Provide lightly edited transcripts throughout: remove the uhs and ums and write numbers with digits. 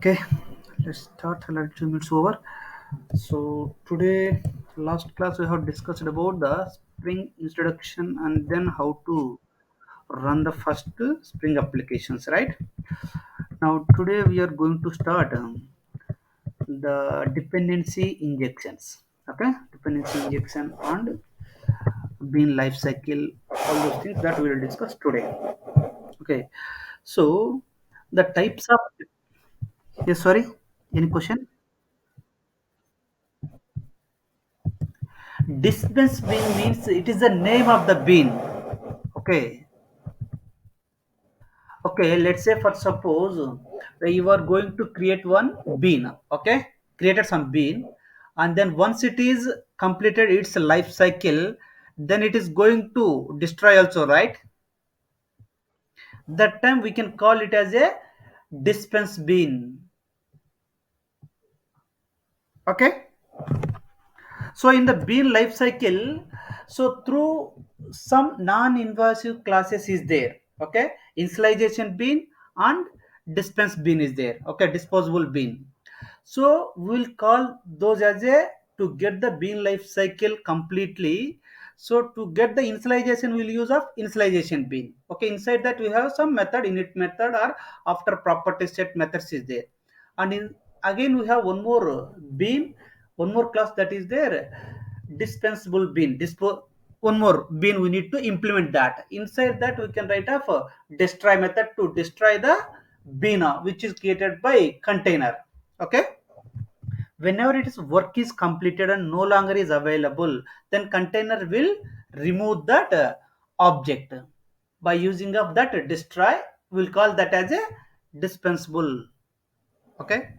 Okay, let's start. Let 2 minutes over. So today, last class we have discussed about the Spring introduction and then how to run the first Spring applications. Right now, today we are going to start the dependency injections. Okay, dependency injection and bean life cycle. All those things that we will discuss today. Okay, so the types of yes, sorry, any question? Dispense bean means it is the name of the bean. Okay. Okay. Let's say for suppose you are going to create one bean. Okay. Created some bean, and then once it is completed its life cycle, then it is going to destroy also, right? That time we can call it as a dispense bean. Okay. So in the bean life cycle, so through some non-invasive classes is there. Okay, initialization bean and dispense bean is there. Okay, disposable bean. So we'll call those as a to get the bean life cycle completely. So to get the initialization, we'll use of initialization bean. Okay, inside that we have some method, init method or after property set methods is there. And in again we have one more bean, one more class that is there, dispensable bean. One more bean we need to implement that. Inside that we can write off a destroy method to destroy the bean which is created by container. Okay, whenever its work is completed and no longer is available, then container will remove that object by using of that destroy. We'll call that as a dispensable. Okay,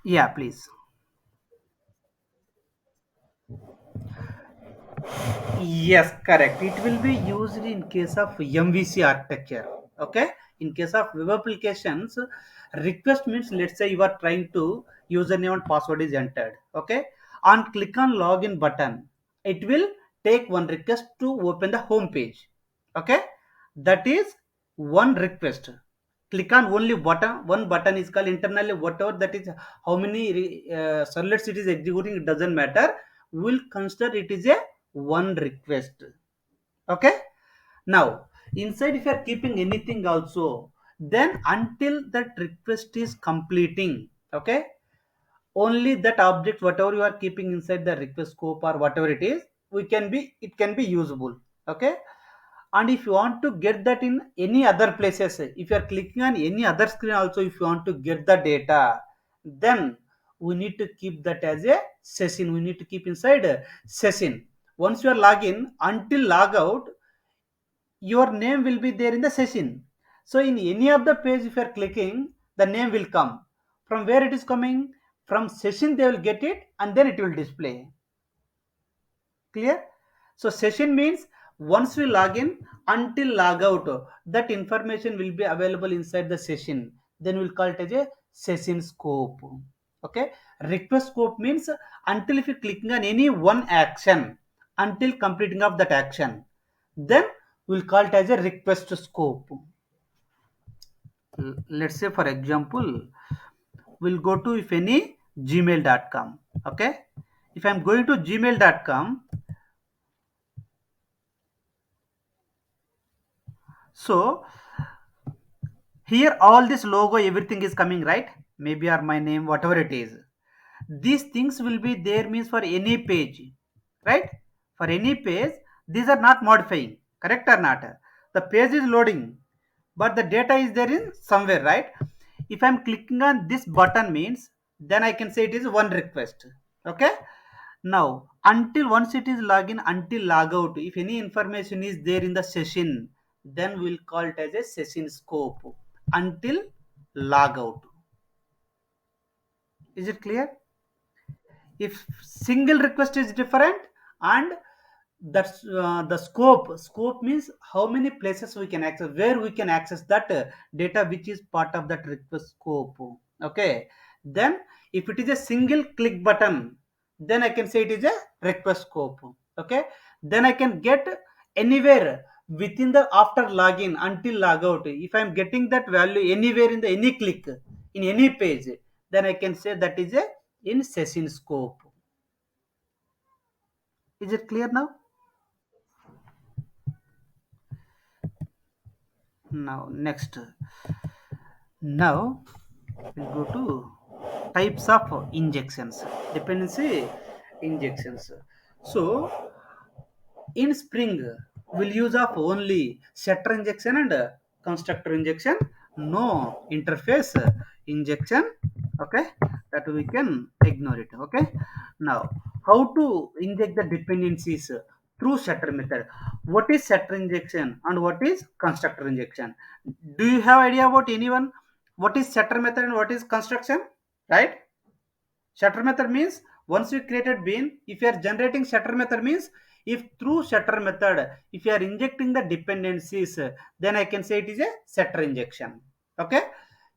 yeah, please. Yes, correct. It will be used in case of MVC architecture. Okay. In case of web applications, request means let's say you are trying to username and password is entered. Okay. And click on login button. It will take one request to open the home page. Okay. That is one request. Click on only button. One button is called internally whatever that is how many servlets it is executing. It doesn't matter. We'll consider it is a one request. Okay, now inside if you are keeping anything also, then until that request is completing, okay, only that object whatever you are keeping inside the request scope or whatever it is, we can be it can be usable. Okay, and if you want to get that in any other places, if you are clicking on any other screen also, if you want to get the data, then we need to keep that as a session. We need to keep inside a session. Once you are login until log out, your name will be there in the session. So in any of the page if you are clicking, the name will come. From where it is coming? From session they will get it and then it will display. Clear? So session means once we log in until log out, that information will be available inside the session. Then we'll call it as a session scope. Okay. Request scope means until if you clicking on any one action until completing of that action, then we'll call it as a request scope. Let's say for example, we'll go to if any gmail.com. Okay. If I'm going to gmail.com, so here all this logo everything is coming, right? Maybe or my name whatever it is, these things will be there means for any page, right? For any page these are not modifying, correct or not? The page is loading but the data is there in somewhere, right? If I'm clicking on this button means then I can say it is one request. Okay, now until once it is login until log out, if any information is there in the session, then we'll call it as a session scope until log out. Is it clear? If single request is different, and that's the scope means how many places we can access, where we can access that data which is part of that request scope. Okay, then if it is a single click button, then I can say it is a request scope. Okay, then I can get anywhere within the after login until logout, if I'm getting that value anywhere in the any click in any page, then I can say that is a in session scope. Is it clear now? Now next, now we'll go to types of injections, dependency injections. So in Spring, we'll use of only setter injection and constructor injection, no interface injection. Okay, that we can ignore it. Okay, now how to inject the dependencies through setter method? What is setter injection and what is constructor injection? Do you have idea about anyone? What is setter method and what is construction? Right? Shutter method means once you created bean, if you are generating shutter method means if through shutter method, if you are injecting the dependencies, then I can say it is a setter injection. Okay.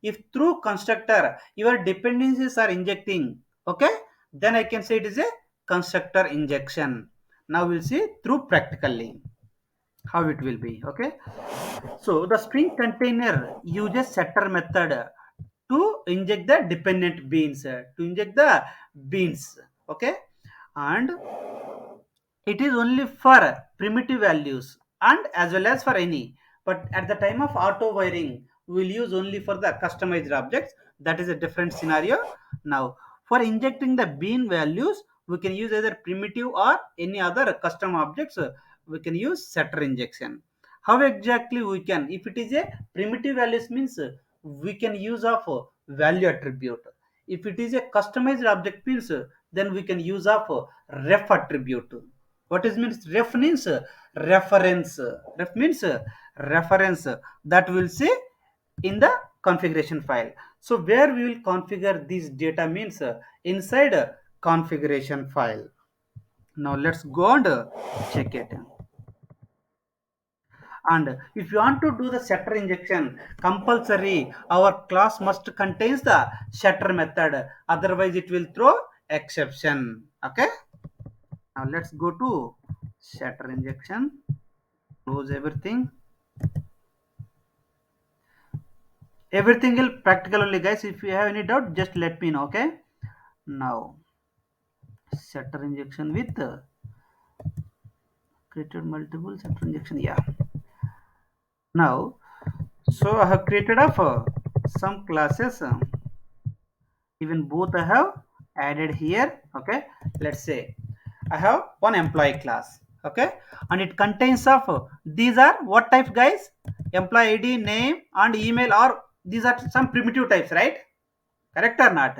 If through constructor your dependencies are injecting, okay, then I can say it is a constructor injection. Now we'll see through practically how it will be. Okay. So the string container uses setter method to inject the dependent beans, to inject the beans. Okay, and it is only for primitive values and as well as for any. But at the time of auto wiring, we will use only for the customized objects. That is a different scenario. Now, for injecting the bean values, we can use either primitive or any other custom objects. We can use setter injection. How exactly we can? If it is a primitive values means we can use of value attribute. If it is a customized object means then we can use of ref attribute. What is means ref means reference. Ref means reference that we'll see in the configuration file. So where we will configure this data means inside a configuration file. Now let's go and check it. And if you want to do the setter injection, compulsory our class must contains the setter method. Otherwise, it will throw exception. Okay. Now let's go to setter injection. Close everything. Everything will practical only, guys. If you have any doubt, just let me know. Okay. Now setter injection with created multiple setter injection. Yeah. Now, so I have created of some classes. Even both I have added here. Okay, let's say I have one employee class. Okay, and it contains of these are what type, guys? Employee id, name and email, or these are some primitive types, right? Correct or not?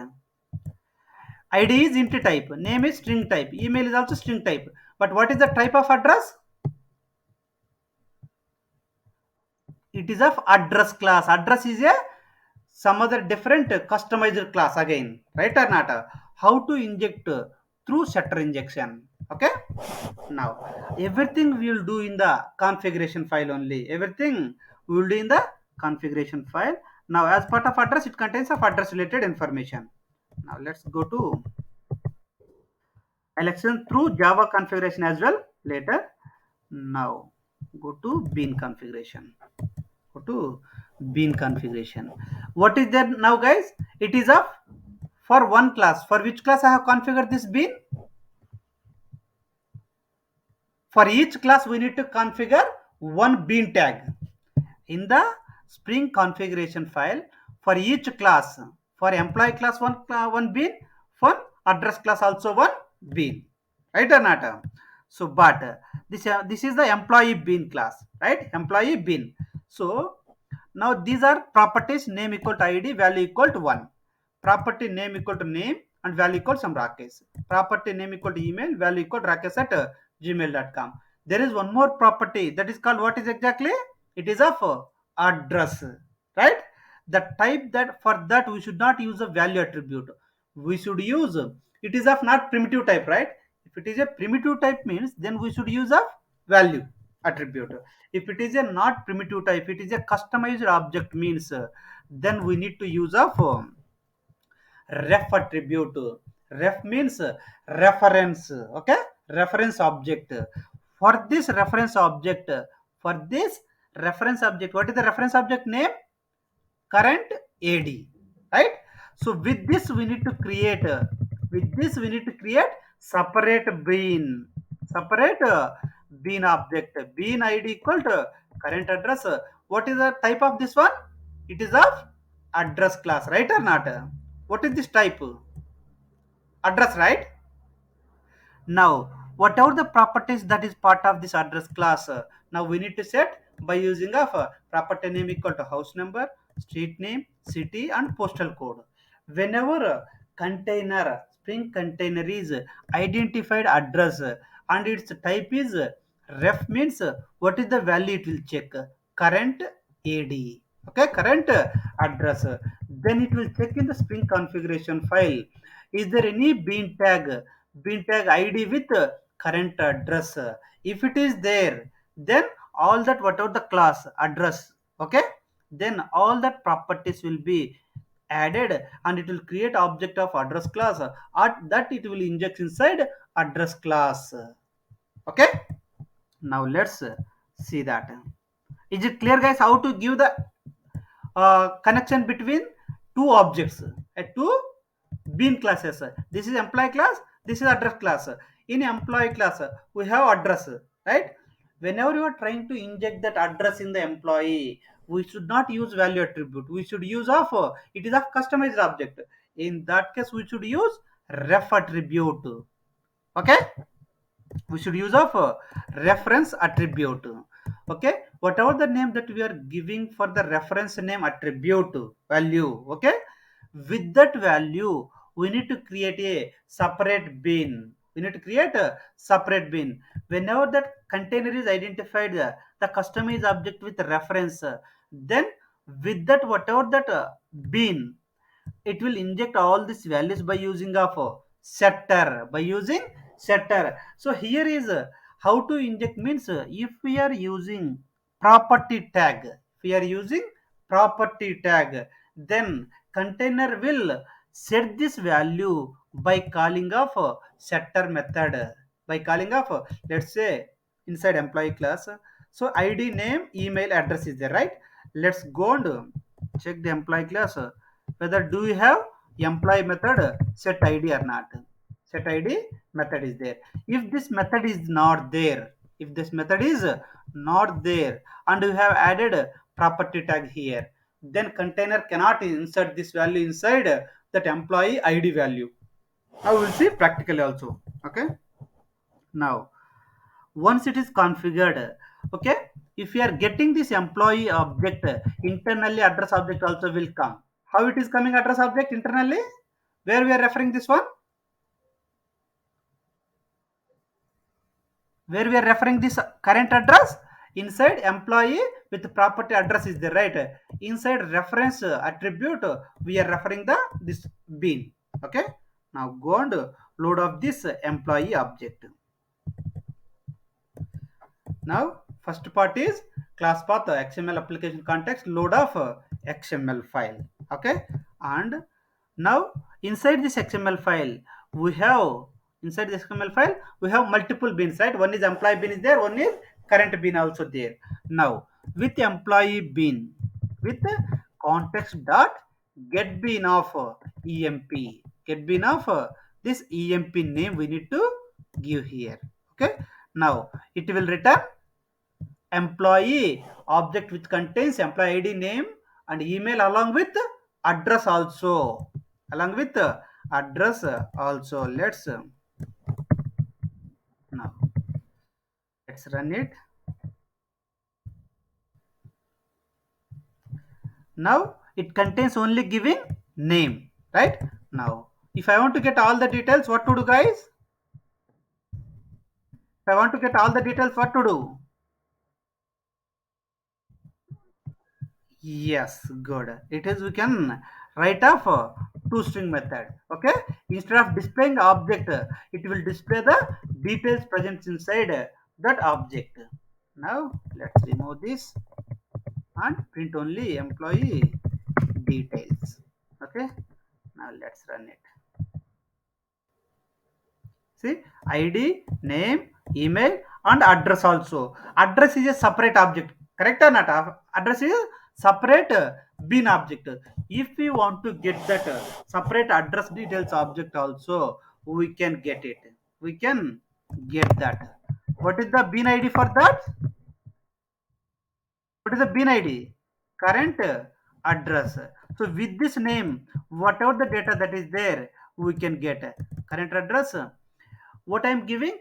Id is int type, name is string type, email is also string type, but what is the type of address? It is of address class. Address is a some other different customized class again, right or not? How to inject through setter injection. Okay, now everything we will do in the configuration file only. Everything we will do in the configuration file. Now as part of address, it contains of address related information. Now let's go to election through Java configuration as well later. Now go to bean configuration. Go to bean configuration. What is that now, guys? It is a for one class. For which class I have configured this bean? For each class we need to configure one bean tag in the Spring configuration file. For each class, for employee class one bean, for address class also one bean, right or not? So but this is the employee bean class, right? Employee bean. So now these are properties: name equal to id, value equal to 1. Property name equal to name and value equal to some Rakesh. Property name equal to email, value equal to Rakesh at gmail.com. There is one more property that is called, what is exactly? It is of address, right? The type that for that we should not use a value attribute. We should use it is of not primitive type, right? If it is a primitive type means then we should use a value attribute. If it is a not primitive type, it is a customized object means then we need to use a ref attribute. Ref means reference. Okay, reference object. For this reference object, for this reference object. What is the reference object name? Current AD, right? So with this we need to create separate separate bean object. Bean ID equal to current address. What is the type of this one? It is of address class, right or not? What is this type? Address, right? Now, whatever the properties that is part of this address class, now we need to set by using of property name equal to house number, street name, city, and postal code. Whenever container, Spring container is identified address and its type is ref means what is the value it will check? Current AD. Okay, current address. Then it will check in the Spring configuration file. Is there any bean tag ID with current address? If it is there, then all that whatever the class address, okay, then all that properties will be added and it will create object of address class at that it will inject inside address class. Okay, now let's see that. Is it clear, guys, how to give the connection between two objects, two bean classes? This is employee class, this is address class. In employee class we have address, right? Whenever you are trying to inject that address in the employee, we should not use value attribute, we should use of it is a customized object. In that case we should use ref attribute. Okay, we should use of reference attribute. Okay, whatever the name that we are giving for the reference name attribute value, okay, with that value we need to create a separate bin. We need to create a separate bin. Whenever that container is identified, the customized object with reference, then with that whatever that bin, it will inject all these values by using of setter, by using setter. So here is how to inject means, if we are using property tag, if we are using property tag, then container will set this value by calling of setter method, by calling of let's say inside employee class. So ID, name, email, address is there, right? Let's go and check the employee class whether do you have employee method set id or not. Set id method is there. If this method is not there, if this method is not there and you have added property tag here, then container cannot insert this value inside that employee id value. Now we will see practically also. Okay, now once it is configured, okay, if you are getting this employee object, internally address object also will come. How it is coming address object internally? Where we are referring this one? Where we are referring this current address? Inside employee with property address is there, right? Inside reference attribute, we are referring the this bean. Okay, now go and load up this employee object. Now, first part is class path XML application context load of XML file. Okay, and now inside this XML file we have, inside this XML file we have multiple bins, right? One is employee bin is there, one is current bin also there. Now with employee bin, with context dot get bin of emp, get bin of this emp name we need to give here. Okay, now it will return employee object which contains employee id, name, and email along with address also, along with address also. Now let's run it. Now it contains only giving name, right? Now if I want to get all the details, what to do, guys? If I want to get all the details, what to do? Yes, good. It is, we can write off toString method. Okay. Instead of displaying object, it will display the details present inside that object. Now let's remove this and print only employee details. Okay. Now let's run it. See, ID, name, email, and address also. Address is a separate object, correct or not? Address is separate bean object. If we want to get that separate address details object also, we can get it. We can get that. What is the bean ID for that? What is the bean ID? Current address. So with this name, whatever the data that is there, we can get current address. What I am giving,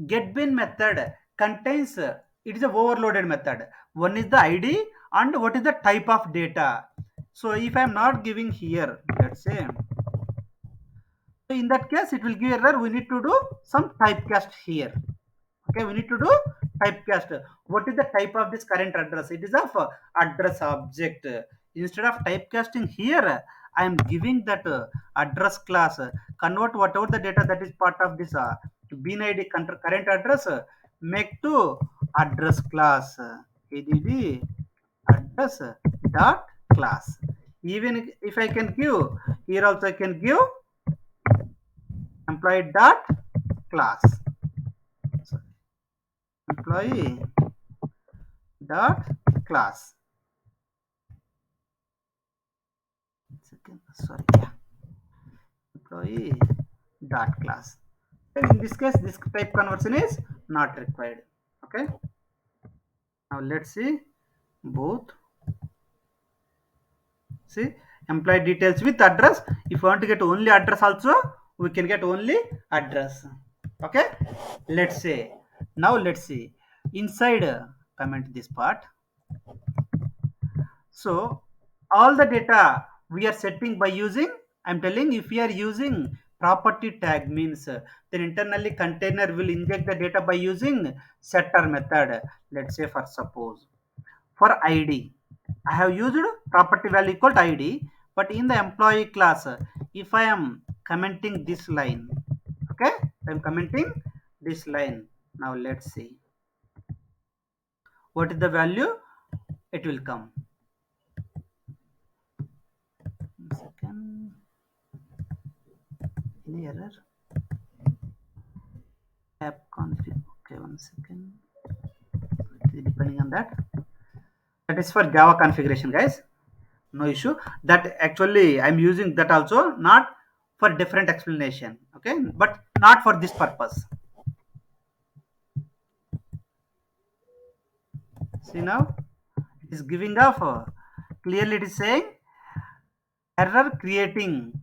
getBin method contains, it is a overloaded method. One is the ID and what is the type of data. So if I am not giving here, let's say, so in that case it will give error. We need to do some typecast here. Okay, we need to do typecast. What is the type of this current address? It is of address object. Instead of typecasting here, I am giving that address class. Convert whatever the data that is part of this bean id current address, make to address class. Add address dot class. Even if I can give here also, I can give employee dot class. Sorry, employee dot class. Second, sorry, yeah, employee dot class. And in this case, this type conversion is not required. Okay. Now let's see both. See, employee details with address. If you want to get only address also, we can get only address. Okay. Let's say, now let's see inside comment this part. So all the data we are setting by using, I'm telling, if we are using property tag means then internally container will inject the data by using setter method. Let's say for suppose for ID, I have used property value equal to ID, but in the employee class, if I am commenting this line, okay, I'm commenting this line. Now let's see what is the value it will come. Second, any error? App config. Okay, one second. Depending on that. That is for Java configuration, guys. No issue. That actually I'm using that also, not for different explanation. Okay, but not for this purpose. See now, it is giving off. Clearly, it is saying error creating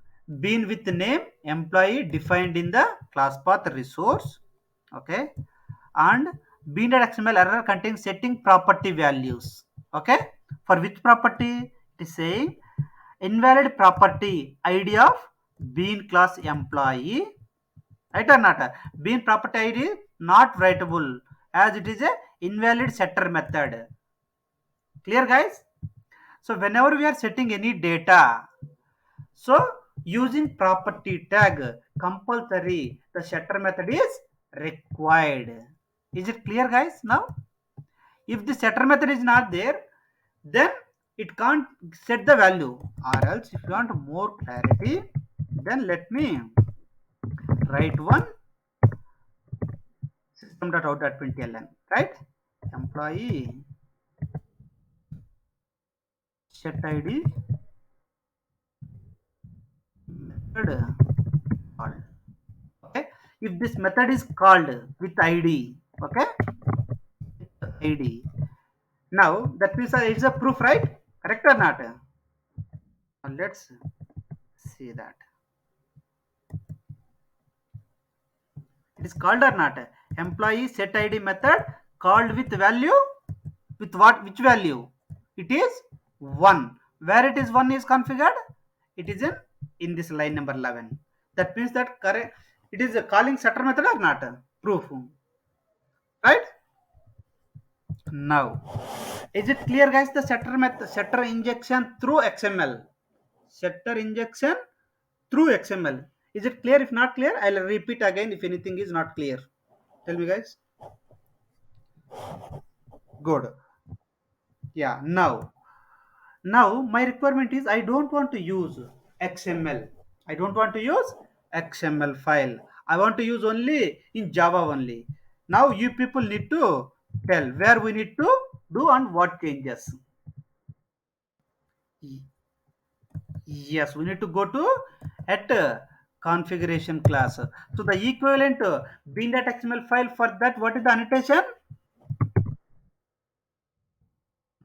bean with the name employee defined in the class path resource. Okay, and bean.xml error contains setting property values. Okay, for which property? It is saying invalid property id of bean class employee, right or not? Bean property id not writable as it is a invalid setter method. Clear, guys? So whenever we are setting any data, so using property tag compulsory, the setter method is required. Is it clear, guys? Now if the setter method is not there, then it can't set the value. Or else if you want more clarity, then let me write one system.out.println, right? Employee set id method called. Okay, if this method is called with id, okay, id, now that means it's a proof, right? Correct or not? Now let's see that it is called or not. Employee set id method called with value, with what, which value? It is 1. Where it is 1 is configured? It is in this line number 11. That means that correct, it is a calling setter method or not? Proof, right? Now is it clear, guys? The setter method, setter injection through xml, setter injection through xml. Is it clear? If not clear, I'll repeat again if anything is not clear. Tell me, guys. Good. Yeah, now my requirement is I don't want to use xml. I don't want to use xml file. I want to use only in Java only. Now you people need to tell where we need to do and what changes. Yes, we need to go to at configuration class. So the equivalent bin.xml file for that, what is the annotation?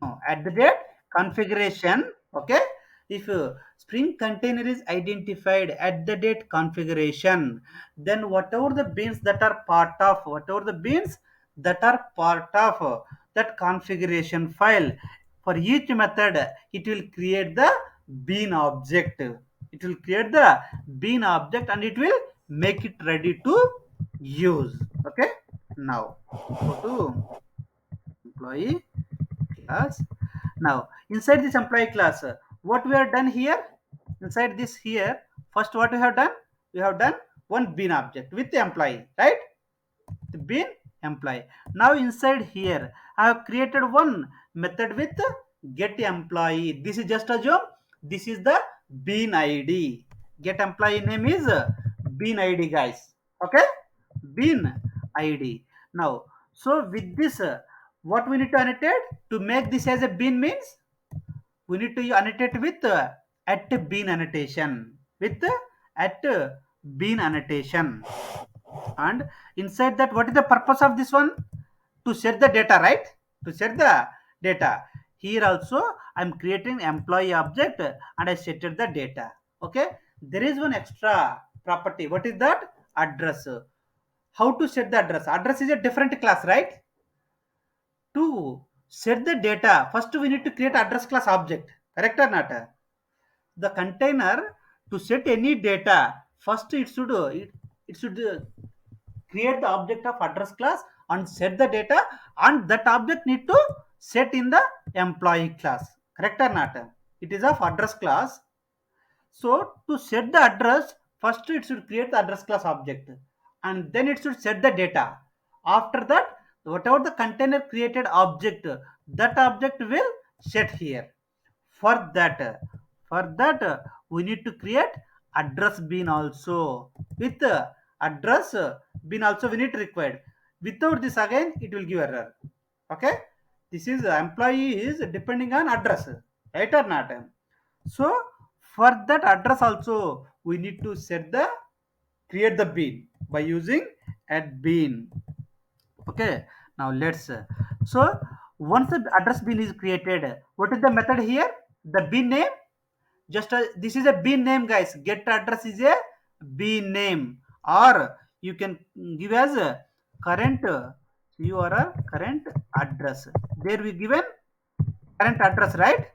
No, at the date configuration. Okay, if Spring container is identified at the date configuration, then whatever the beans that are part of that configuration file, for each method it will create the bean object. It will create the bean object and it will make it ready to use. Okay, now go to employee class. Now inside this employee class, what we have done here, inside this here, first what we have done, we have done one bean object with the employee, right? The bean employee. Now inside here I have created one method with get employee. This is just a job. This is the bean id. Get employee name is bean id, guys. Okay, bean id. Now so with this, what we need to annotate to make this as a bean means, we need to annotate with at bean annotation, with at bean annotation. And inside that, what is the purpose of this one? To set the data, right? To set the data. Here also I'm creating employee object and I set the data. Okay, there is one extra property. What is that? Address. How to set the address? Address is a different class, right? To set the data, first we need to create address class object, correct or not? The container, to set any data, first it should create the object of address class and set the data, and that object need to set in the employee class, correct or not? It is of address class. So to set the address, first it should create the address class object and then it should set the data. After that, whatever the container created object, that object will set here. For that, we need to create address bean also. With address bean also we need to required. Without this again it will give error. Okay, this is employee is depending on address, right or not? So for that address also we need to set the create the bean by using add bean. Okay, now let's so once the address bean is created, what is the method here? The bean name, just this is a bean name, guys. Get address is a bean name, or you can give as a current URL current address. There we given current address, right?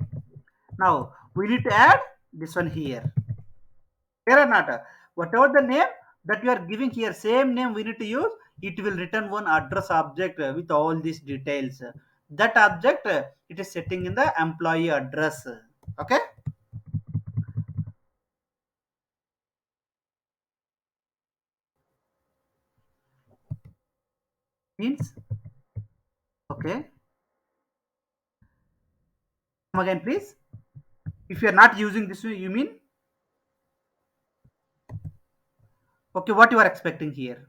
Now we need to add this one here. Clear or not? Whatever the name that you are giving here, same name we need to use. It will return one address object with all these details. That object it is setting in the employee address. Okay. Means okay. Come again, please. If you are not using this, you mean okay? What you are expecting here?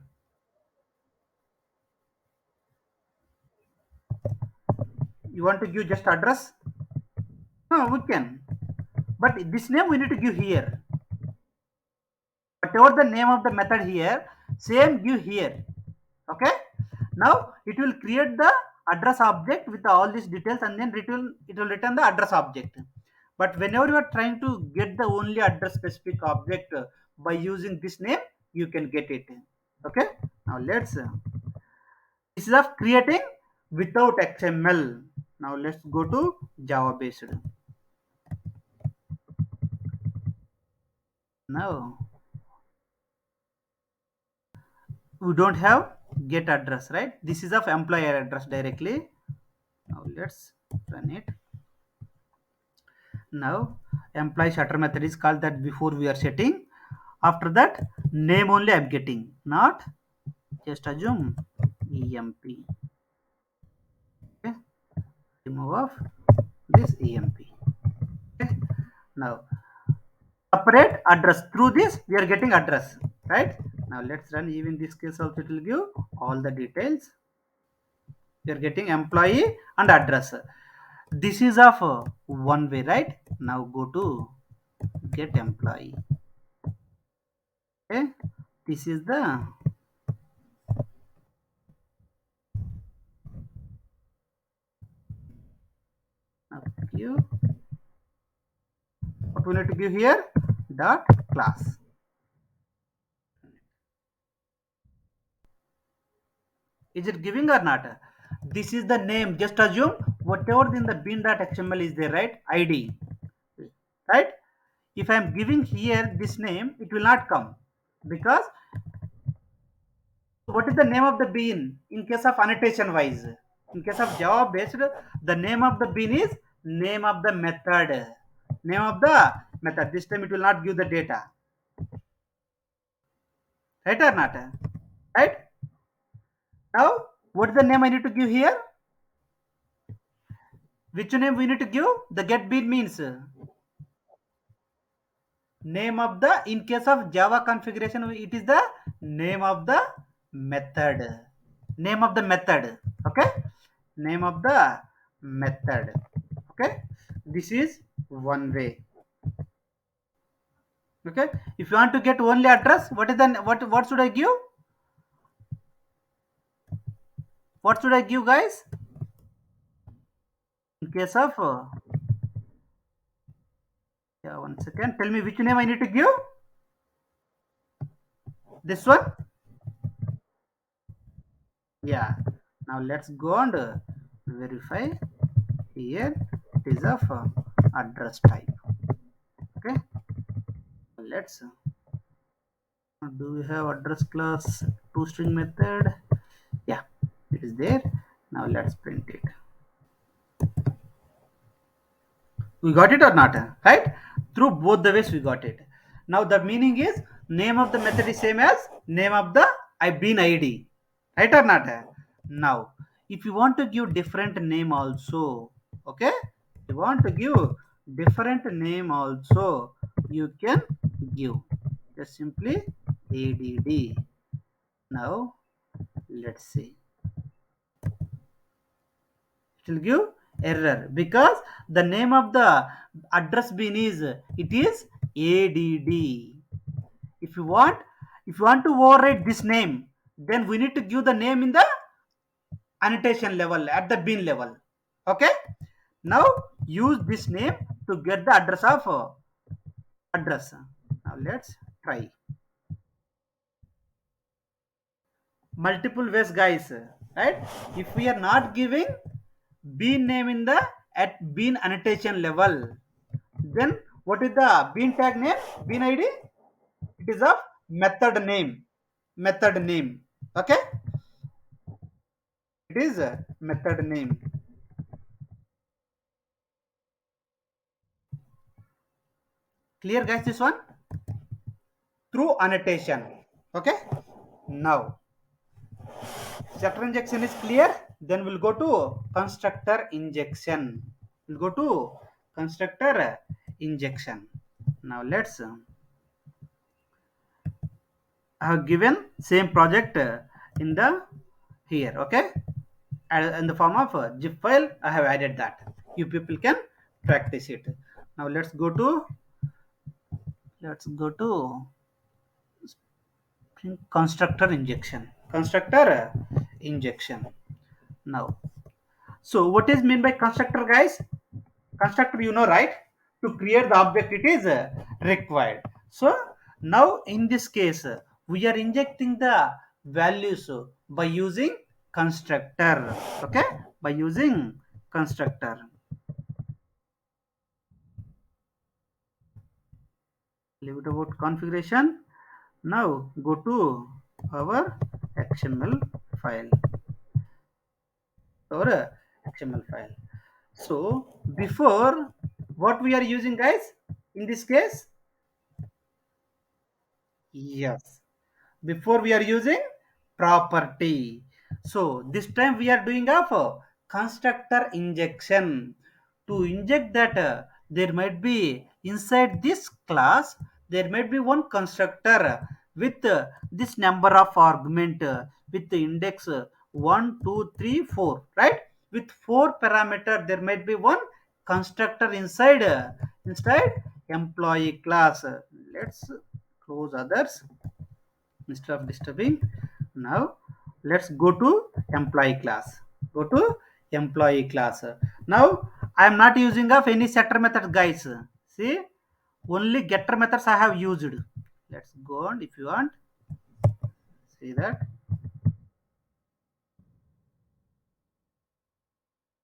You want to give just address? No, we can. But this name we need to give here. Whatever the name of the method here, same give here. Okay. Now it will create the address object with all these details and then it will return the address object. But whenever you are trying to get the only address specific object by using this name, you can get it. Okay. Now let's this is of creating without XML. Now let's go to Java based. Now we don't have get address, right? This is of employer address directly. Now let's run it. Now employee shutter method is called that before we are setting. After that name only I'm getting, not just assume emp. Okay, remove of this emp. Okay, now separate address, through this we are getting address, right? Now let's run. Even this case also it will give all the details. We are getting employee and address. This is of one way, right? Now go to get employee. Okay, this is the give. What we need to give here? Dot class. Is it giving or not? This is the name. Just assume whatever in the bin.xml is there, right? ID, right? If I am giving here this name, it will not come because what is the name of the bean in case of annotation wise? In case of Java based, the name of the bean is name of the method. Name of the method. This time it will not give the data. Right or not? Right? Now, what is the name I need to give here? Which name we need to give? The get bean means name of the, in case of Java configuration, it is the name of the method. Name of the method. Okay? Name of the method. Okay? This is one way. Okay? If you want to get only address, what is the what should I give? What should I give, guys? In case of yeah, one second. Tell me which name I need to give. This one. Yeah. Now let's go and verify here. It is of address type. Okay. Let's do we have address class toString method? Yeah, it is there. Now let's print it. We got it or not? Right? Through both the ways we got it. Now the meaning is name of the method is same as name of the bean ID. Right or not? Now, if you want to give different name also, okay? If you want to give different name also, you can give. Just simply add. Now, let's see. It will give error because the name of the address bin is it is add. If you want to override this name, then we need to give the name in the annotation level at the bin level. Okay, now use this name to get the address of address. Now let's try multiple ways, guys, right? If we are not giving bean name in the at bean annotation level, then what is the bean tag name, bean id? It is of method name. Okay, it is a method name. Clear, guys, this one through annotation. Okay, now structure injection is clear. Then we'll go to constructor injection. We'll go to constructor injection. Now let's I have given same project in the here. Okay, in the form of a zip file I have added that. You people can practice it. Now let's go to constructor injection. Now, so what is mean by constructor, guys? Constructor, you know, right? To create the object it is required. So now in this case we are injecting the values by using constructor. Okay, by using constructor. Leave it about configuration. Now go to our XML file. Our XML file. So before, what we are using, guys, in this case? Yes. Before we are using property. So this time we are doing a constructor injection. To inject that there might be inside this class there might be one constructor with this number of argument with the index 1 2 3 4, right? With four parameter there might be one constructor inside employee class. Let's close others instead of disturbing. Now let's go to employee class. Go to employee class. Now I am not using of any setter method, guys. See, only getter methods I have used. Let's go on. If you want, see that.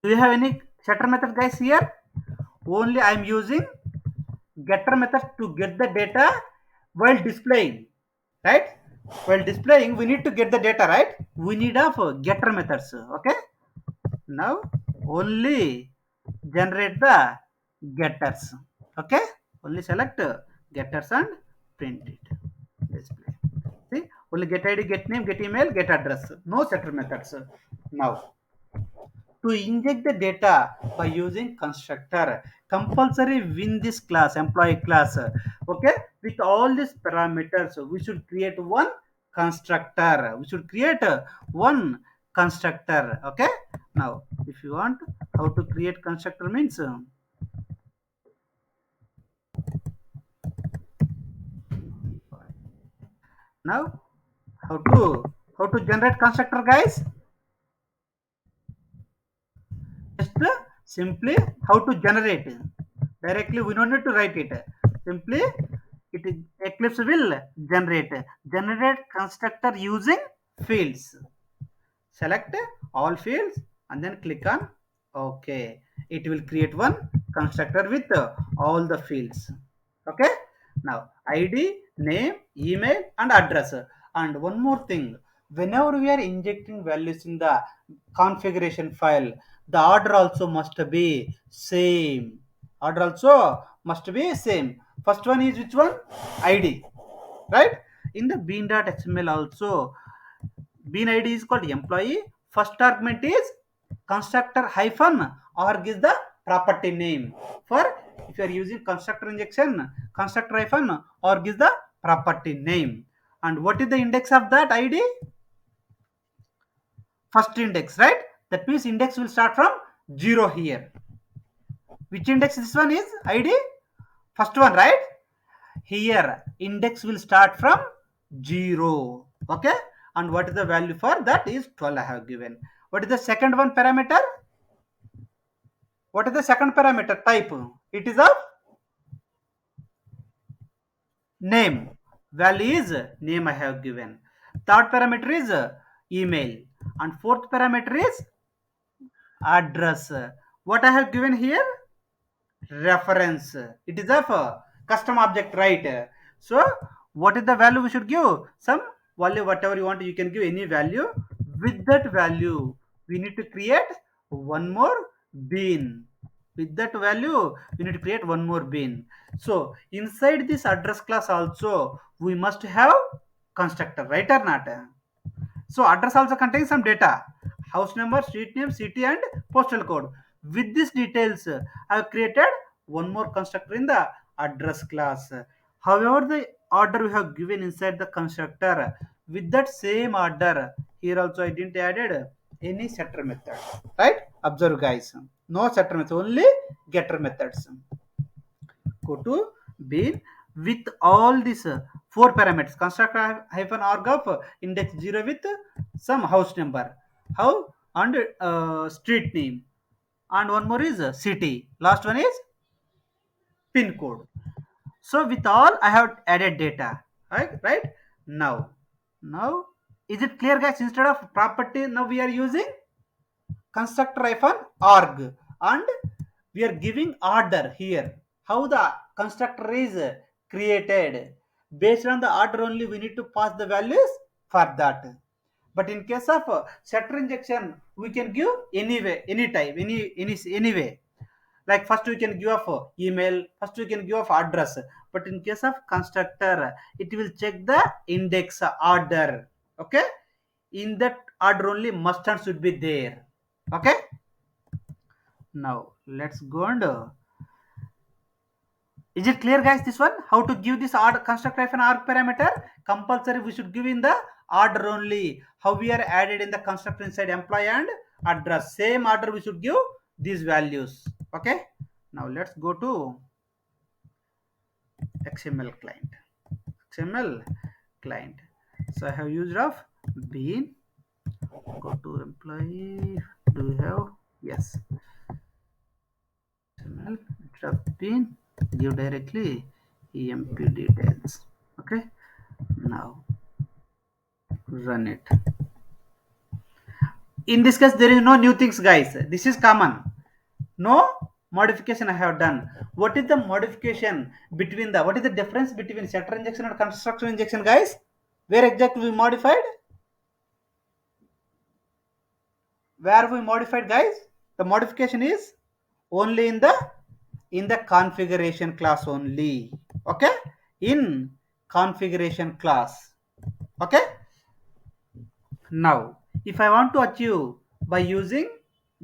Do you have any setter method, guys? Here only I am using getter methods to get the data while displaying, right? While displaying we need to get the data, right? We need of getter methods. Okay, now only generate the getters. Okay, only select getters and print it, display. See, only get id, get name, get email, get address, no setter methods. Now to inject the data by using constructor, compulsory win this class, employee class. Okay, with all these parameters we should create one constructor. We should create one constructor. Okay, now if you want how to create constructor means, now how to generate constructor, guys. Just simply how to generate directly, we don't need to write it. Simply it Eclipse will generate constructor using fields. Select all fields and then click on OK. It will create one constructor with all the fields. Okay, now id, name, email and address. And one more thing, whenever we are injecting values in the configuration file, the order also must be same. Order also must be same. First one is which one? Id, right? In the bean.xml also, bean id is called employee. First argument is constructor hyphen org is the property name. For if you are using constructor injection, constructor hyphen org is the property name. And what is the index of that id? First index, right? That means index will start from 0 here. Which index this one is? id first one, right? Here index will start from 0. Okay, and what is the value for that is 12 I have given. What is the second one parameter? What is the second parameter type? It is of name. Value is name I have given. Third parameter is email. And fourth parameter is address. What I have given here? Reference. It is of custom object, right? So what is the value we should give? Some value, whatever you want, you can give any value. With that value we need to create one more bean. With that value we need to create one more bean. So inside this address class also we must have constructor, right or not? So address also contains some data: house number, street name, city, and postal code. With these details, I have created one more constructor in the address class. However, the order we have given inside the constructor, with that same order, here also I didn't added any setter method. Right? Observe, guys. No setter method, only getter methods. Go to bean with all these four parameters. Construct hyphen org of index 0 with some house number, how and street name, and one more is city, last one is pin code. So with all I have added data, right? Now now is it clear, guys? Instead of property now we are using constructor hyphen org, and we are giving order here. How the constructor is created, based on the order only we need to pass the values for that. But in case of setter injection we can give anyway, any type, any way. Like first we can give of email, first we can give of address. But in case of constructor it will check the index order. Okay, in that order only must and should be there. Okay, now let's go and Is it clear, guys? This one, how to give this order constructor of an arg parameter? Compulsory, we should give in the order only. How we are added in the constructor inside employee and address. Same order we should give these values. Okay. Now let's go to XML client. XML client. So I have used of bean. Go to employee. Do you have? Yes. XML. Instead of bean, give directly emp details. Okay. Now run it. In this case, there is no new things, guys. This is common. No modification I have done. What is the modification between the, what is the difference between setter injection and constructor injection, guys? Where exactly we modified? Where we modified, guys? The modification is only in the configuration class only. Okay, in configuration class. Okay. Now, if I want to achieve by using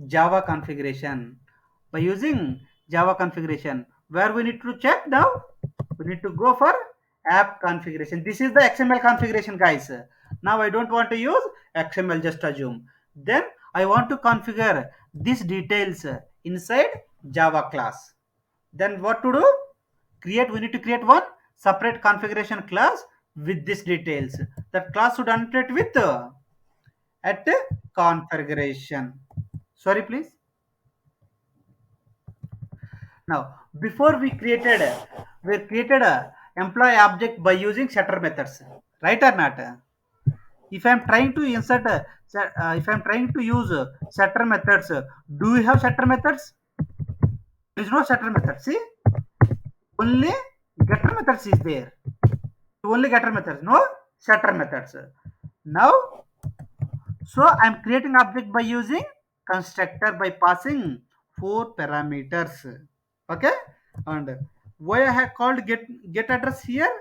Java configuration, by using Java configuration, where we need to check now, we need to go for app configuration. This is the XML configuration, guys. Now I don't want to use XML, just assume. Then I want to configure these details inside Java class. Then what to do? We need to create one separate configuration class with these details. That class should annotate with at configuration. Sorry, please. Now, before we created a employee object by using setter methods, right or not? If I am trying to insert, if I am trying to use setter methods, do you have setter methods? There is no setter method. See, only getter methods is there. Only getter methods, no setter methods. Now, so I am creating object by using constructor by passing 4 parameters. Okay, and why I have called get address here?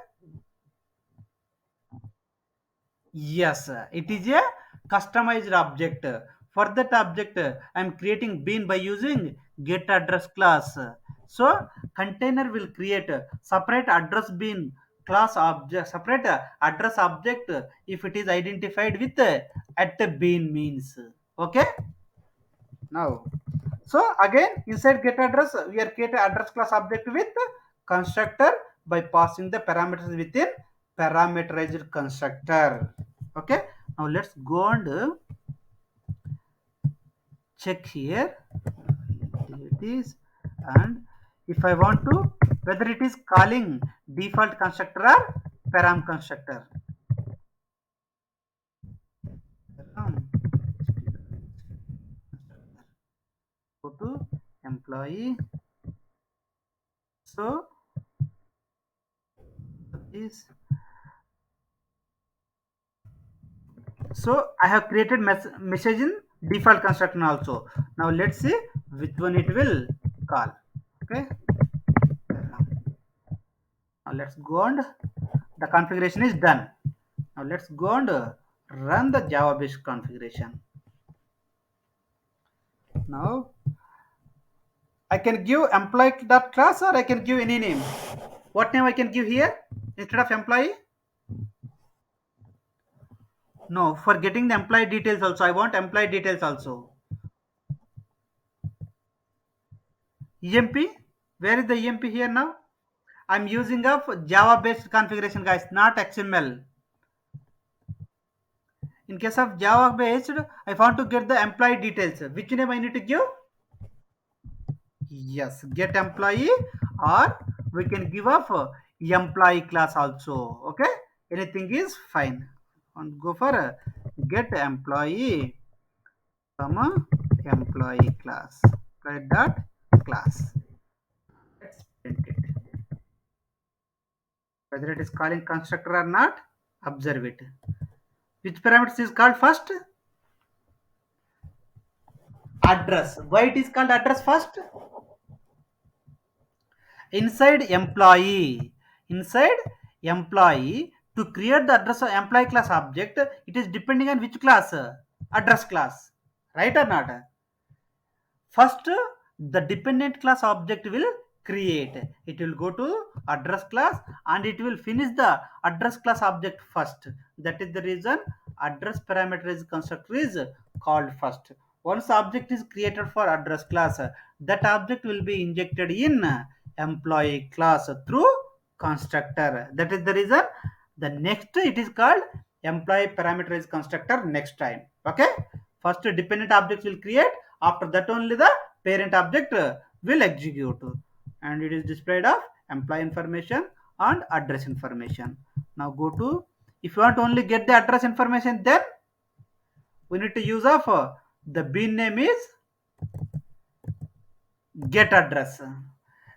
Yes, it is a customized object. For that object, I am creating bean by using get address class. So container will create a separate address bean class object, separate address object if it is identified with at the bean means. Okay. Now, so again inside get address, we are create address class object with constructor by passing the parameters within parameterized constructor. Okay. Now let's go and check here. It is, and if I want to, whether it is calling default constructor or param constructor. Go to employee. So is, so I have created message in default constructor also. Now let's see which one it will call. Okay. Now let's go and the configuration is done. Now let's go and run the Java based configuration. Now I can give employee.class or I can give any name. What name I can give here instead of employee? No, for getting the employee details also, I want employee details also. EMP, where is the EMP here now? I'm using of Java based configuration, guys, not XML. In case of Java based, I want to get the employee details. Which name I need to give? Yes, get employee, or we can give up employee class also. Okay, anything is fine. And go for get employee, comma employee class. Write that class. Let's print it. Whether it is calling constructor or not, observe it. Which parameters is called first? Address. Why it is called address first? Inside employee, to create the address of employee class object, it is depending on which class? Address class, right or not? First, the dependent class object will create. It will go to address class and it will finish the address class object first. That is the reason address parameterized constructor is called first. Once object is created for address class, that object will be injected in employee class through constructor. That is the reason the next it is called employee parameterized constructor next time. Okay, first dependent object will create, after that only the parent object will execute, and it is displayed of employee information and address information. Now go to, if you want to only get the address information, then we need to use of the bean name is get address.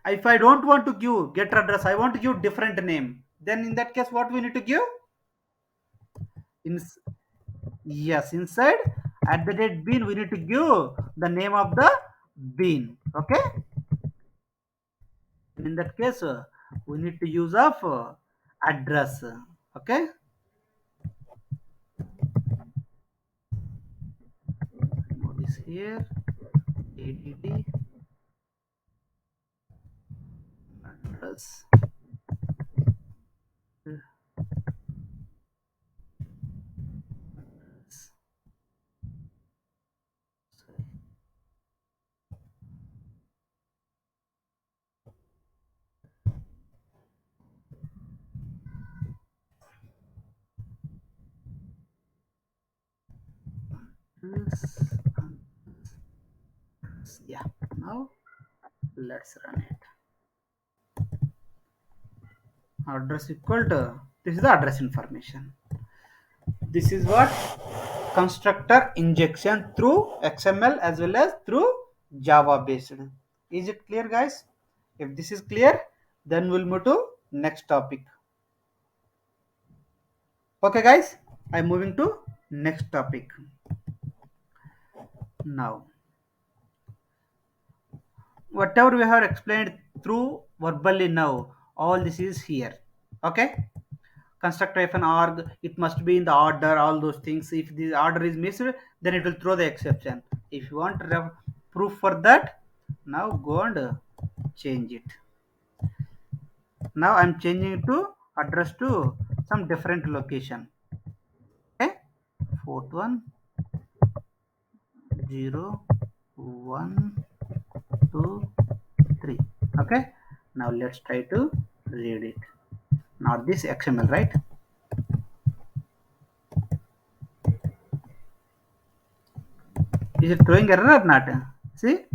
If I don't want to give get address, I want to give different name, then in that case what we need to give? In, yes, inside at the date bean we need to give the name of the bean. Okay, in that case we need to use of address. Okay, remove this here, add address. This, yeah, now let's run it. Address equal to, this is the address information. This is what constructor injection through XML as well as through Java based. Is it clear, guys? If this is clear, then we'll move to next topic. Okay, guys, I'm moving to next topic. Now, whatever we have explained through verbally now, all this is here. Okay, constructor arg, it must be in the order, all those things. If the order is missed, then it will throw the exception. If you want proof for that, now go and change it. Now I'm changing it to address to some different location. Okay, fourth one, 0 1 2 3. Okay, now let's try to read it. Not this XML, right? Is it throwing error or not? See,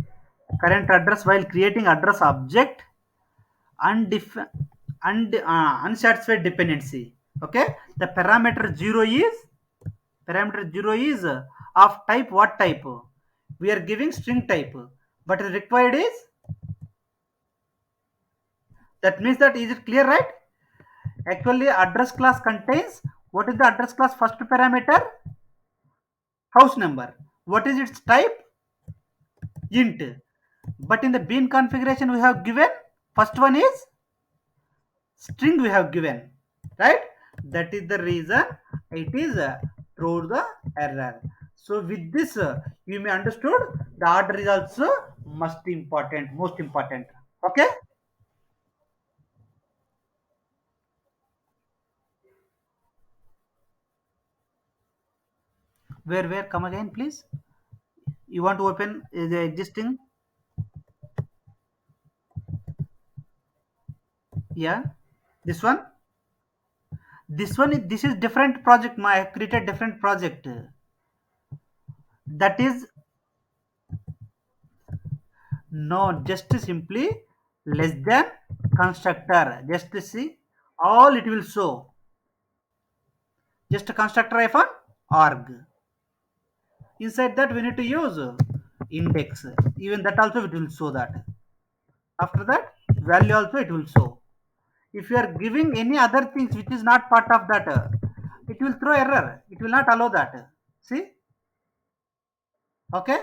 current address while creating address object unsatisfied dependency. Okay, the parameter 0 is of type, what type? We are giving string type, but required is, that means that, is it clear, right? Actually address class contains, what is the address class first parameter? House number. What is its type? Int. But in the bean configuration we have given, first one is string we have given, right? That is the reason it is through the error. So with this you may understood the order is also most important. Okay, where come again, please? You want to open the existing? Yeah, this one. This is different project. I have created different project. That is, no, just simply less than constructor. Just see, all it will show. Just a constructor hyphen arg. Inside that we need to use index. Even that also it will show that. After that, value also it will show. If you are giving any other things which is not part of that, it will throw error. It will not allow that. See? Okay,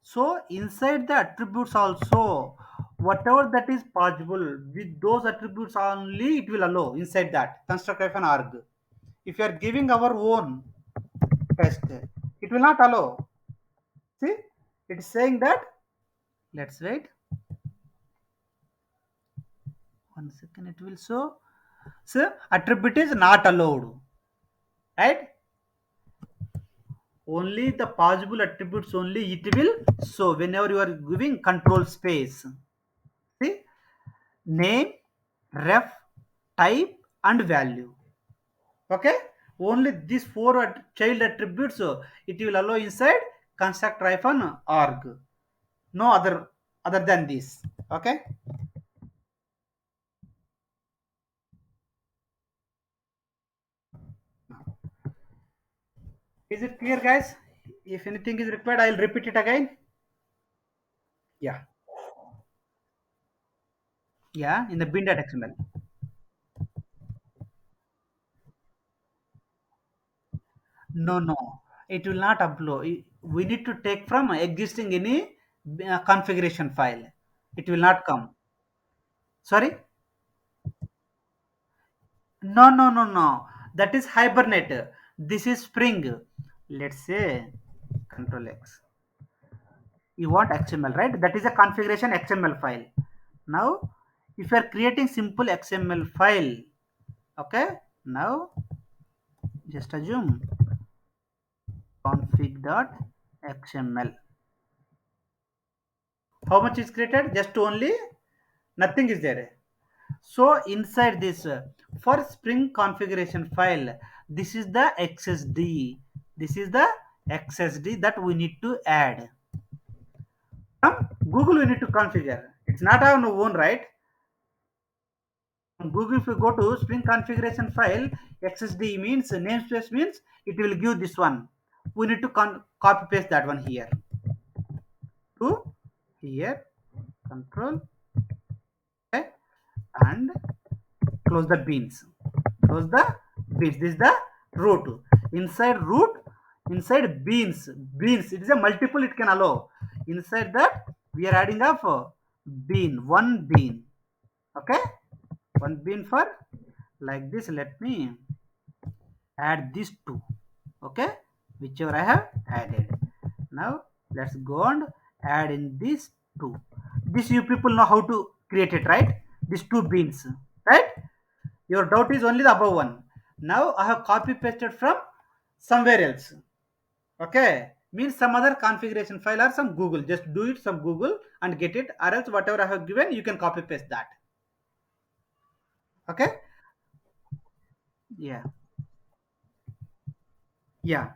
so inside the attributes also, whatever that is possible with those attributes only it will allow inside that constructor of an arg. If you are giving our own test, it will not allow. See, it is saying that, let's wait. one second, it will show. So attribute is not allowed, right? Only the possible attributes only it will show whenever you are giving control space. See, name, ref, type, and value. Okay, only these four child attributes it will allow inside constructor org. No other than this. Okay, is it clear, guys? If anything is required, I'll repeat it again. Yeah, yeah, in the bin.xml. No, no, it will not upload. We need to take from existing any configuration file. It will not come. Sorry? No, no, no, no. That is Hibernate. This is Spring. Let's say Control X. You want XML, right? That is a configuration XML file. Now, if you are creating simple XML file, okay. Now, just assume config.xml. How much is created? Just only nothing is there. So inside this for Spring configuration file, this is the XSD. This is the XSD that we need to add. From Google, we need to configure. It's not our own, right? From Google, if you go to Spring configuration file, XSD means namespace means it will give this one. We need to copy paste that one here to here. Control, okay, and close the beans. Close the beans. This is the root. Inside root, inside beans. Beans. It is a multiple. It can allow. Inside that we are adding up bean. One bean. Okay. One bean for like this. Let me add these two. Okay. Whichever I have added. Now let's go and add in these two. This you people know how to create it, right? These two beans, right? Your doubt is only the above one. Now I have copy pasted from somewhere else. Okay. Means some other configuration file or some Google. Just do it some Google and get it, or else whatever I have given, you can copy paste that. Okay. Yeah. Yeah.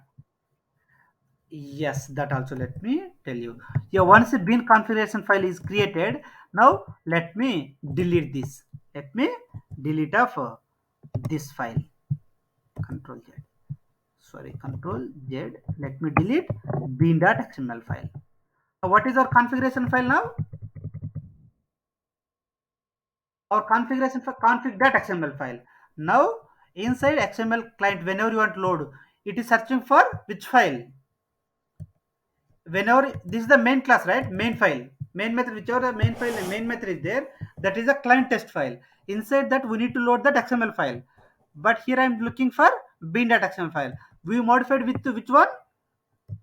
Yes, that also let me tell you. Yeah, once a bin configuration file is created, now let me delete this. Let me delete off this file. Control Z. Sorry, Control Z. Let me delete bin.xml file. What is our configuration file now? Our configuration for config.xml file. Now inside XML client, whenever you want to load, it is searching for which file. Whenever this is the main class, right? Main file, main method, whichever the main file and main method is there, that is a client test file. Inside that we need to load that XML file. But here I am looking for bin.xml file. We modified with which one?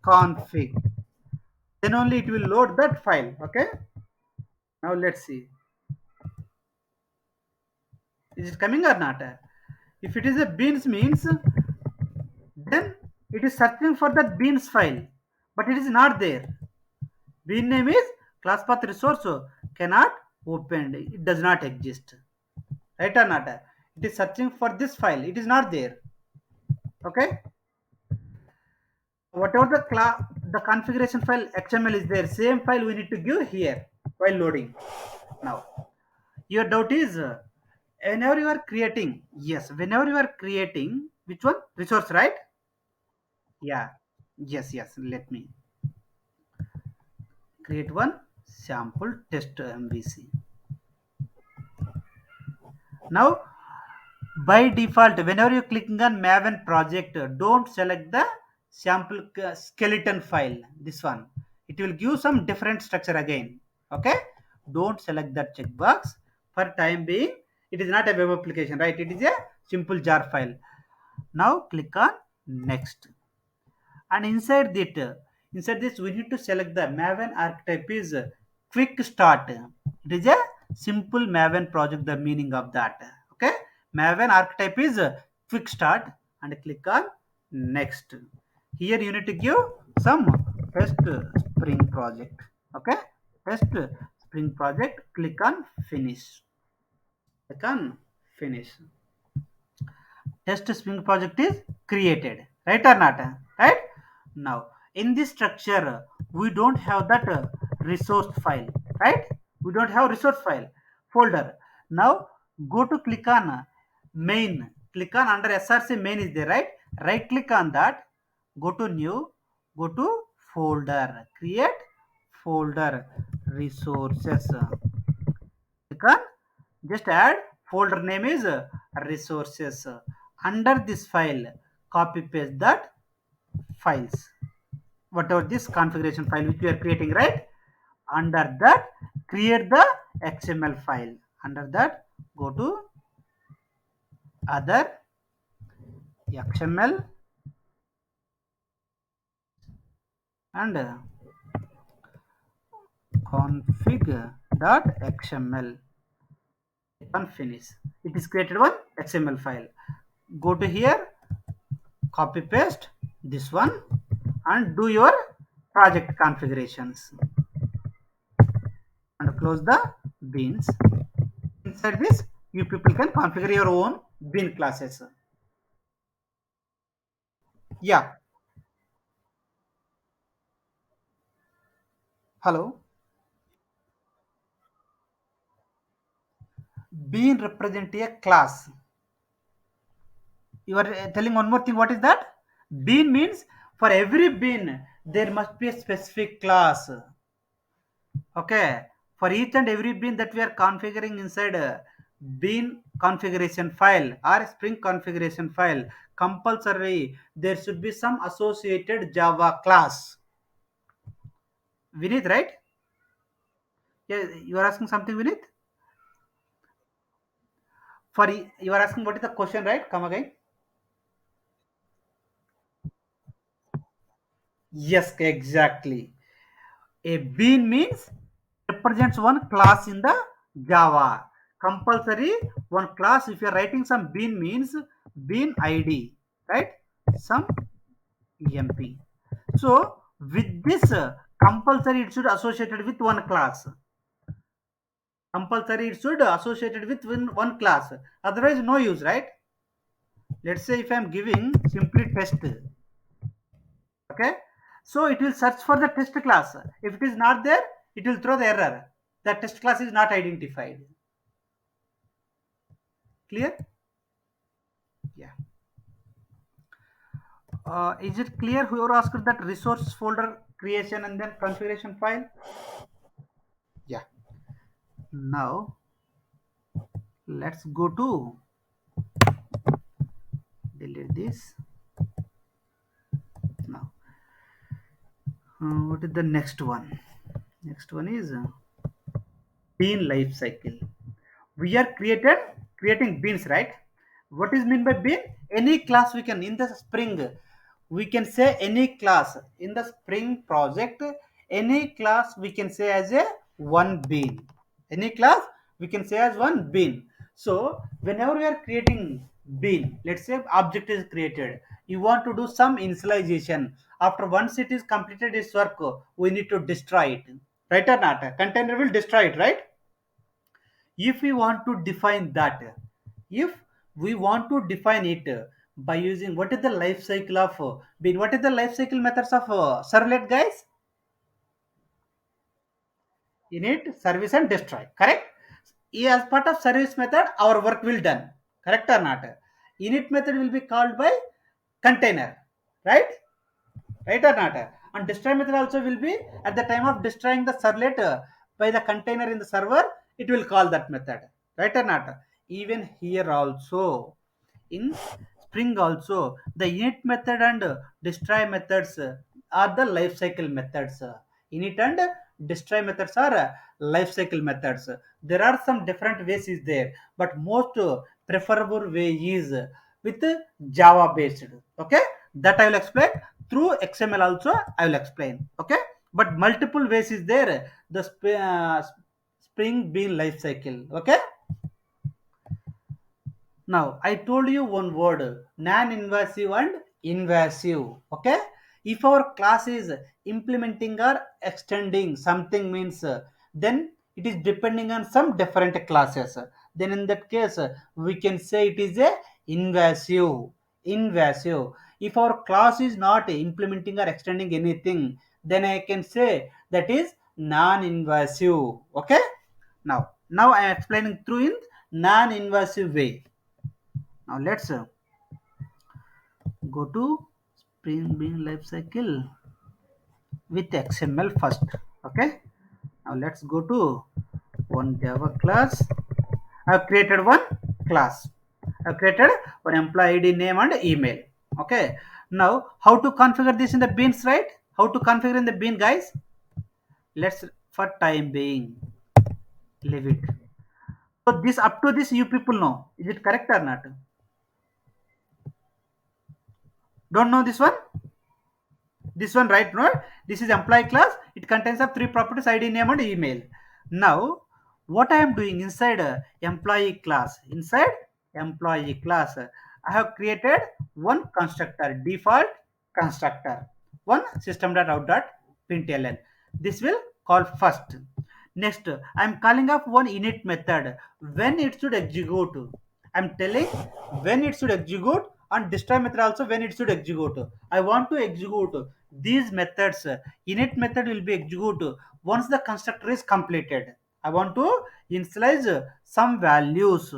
Config. Then only it will load that file. Okay. Now let's see. Is it coming or not? If it is a beans means, then it is searching for that beans file, but it is not there. Bean name is class path resource cannot open. It does not exist. Right or not? It is searching for this file. It is not there. Okay. Whatever the configuration file XML is there, same file we need to give here while loading. Now, your doubt is whenever you are creating, yes, whenever you are creating, which one? Resource, right? Yeah. Yes, yes. Let me create one sample test MVC. Now, by default, whenever you're clicking on Maven project, don't select the sample skeleton file. This one. It will give some different structure again. Okay. Don't select that checkbox. For time being, it is not a web application, right? It is a simple jar file. Now click on next. And inside this we need to select the Maven archetype is quick start. It is a simple Maven project, the meaning of that. Okay, Maven archetype is quick start and click on next. Here you need to give some test spring project. Okay, test spring project, click on finish. Click on finish. Test Spring project is created, right or not? Right? Now in this structure we don't have that resource file, right? We don't have resource file folder. Now go to click on main, click on under src main is there, right? Right click on that, go to new, go to folder, create folder, resources, click on, just add folder name is resources. Under this file copy paste that files, whatever this configuration file which we are creating, right? Under that create the xml file. Under that go to other, xml, and config.xml, on finish. It is created one xml file. Go to here, copy paste this one and do your project configurations and close the beans. Inside this you people can configure your own bean classes. Yeah, hello. Bean represent a class. You are telling one more thing, what is that? Bean means for every bean there must be a specific class. Okay, for each and every bean that we are configuring inside a bean configuration file or spring configuration file, compulsory there should be some associated Java class. Vinith, right? Yeah, you are asking something, Vinith? For you are asking what is the question, right? Come again. Yes, exactly. A bean means represents one class in the Java. Compulsory one class. If you are writing some bean means bean ID, right? Some EMP. So with this compulsory it should associated with one class. Compulsory it should associated with one class. Otherwise no use, right? Let's say if I am giving simply test, okay, so it will search for the test class. If it is not there, it will throw the error. The test class is not identified. Clear? Yeah. Is it clear whoever asked that resource folder creation and then configuration file? Yeah. Now let's go to delete this. Now what is the next one? Next one is bean life cycle. We are creating beans, right? What is mean by bean? Any class we can in the spring, we can say any class in the spring project, any class we can say as a one bean. Any class we can say as one bean. So whenever we are creating bean, let's say object is created, you want to do some initialization. After once it is completed its work, we need to destroy it, right or not? Container will destroy it, right? If we want to define that, if we want to define it by using what is the life cycle of bean, what is the life cycle methods of servlet, guys? Init, service and destroy, correct? As part of service method our work will done, correct or not? Init method will be called by container, right? Right or not? And destroy method also will be at the time of destroying the servlet by the container in the server, it will call that method, right or not? Even here also in spring also the init method and destroy methods are the life cycle methods. Init and destroy methods are life cycle methods. There are some different ways is there, but most preferable way is with Java based. Okay, that I will explain. Through XML also I will explain. Okay, but multiple ways is there. The Spring Bean life cycle. Okay. Now, I told you one word, non-invasive and invasive. Okay. If our class is implementing or extending something means then it is depending on some different classes. Then in that case, we can say it is a invasive. Invasive. If our class is not implementing or extending anything, then I can say that is non-invasive. Okay. Now I am explaining through in non-invasive way. Now let's go to Spring Bean lifecycle with XML first. Okay. Now let's go to one Java class. I've created one class. I've created one employee ID name and email. Okay. Now how to configure this in the beans, right? How to configure in the bean, guys? Let's for time being leave it. So this up to this you people know. Is it correct or not? Don't know this one? This one, right? No, this is employee class. It contains of three properties: ID, name and email. Now what I am doing inside employee class, I have created one constructor, default constructor, one system.out.println. This will call first. Next, I am calling up one init method when it should execute. I am telling when it should execute, and destroy method also when it should execute. I want to execute these methods. Init method will be executed once the constructor is completed. I want to initialize some values.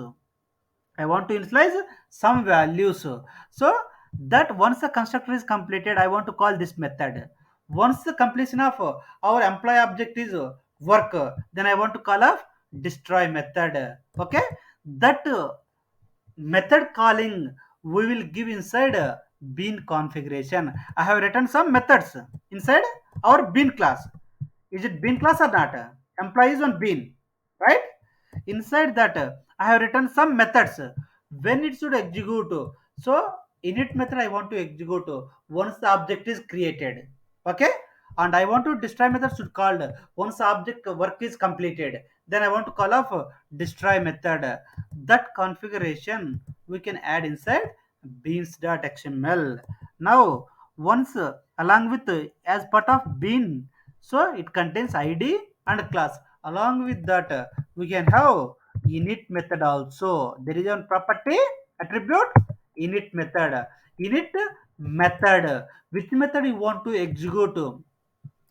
I want to initialize some values. So that once the constructor is completed, I want to call this method. Once the completion of our employee object is work, then I want to call of destroy method. Okay, that method calling we will give inside bean configuration. I have written some methods inside our bean class. Is it bean class or not? Employees on bean, right? Inside that, I have written some methods when it should execute. So init method I want to execute once the object is created. Okay, and I want to destroy method should called once the object work is completed. Then I want to call off destroy method. That configuration we can add inside beans.xml. Now once along with as part of bean, so it contains id and class. Along with that, we can have init method also. There is one property attribute init method. Init method. Which method you want to execute?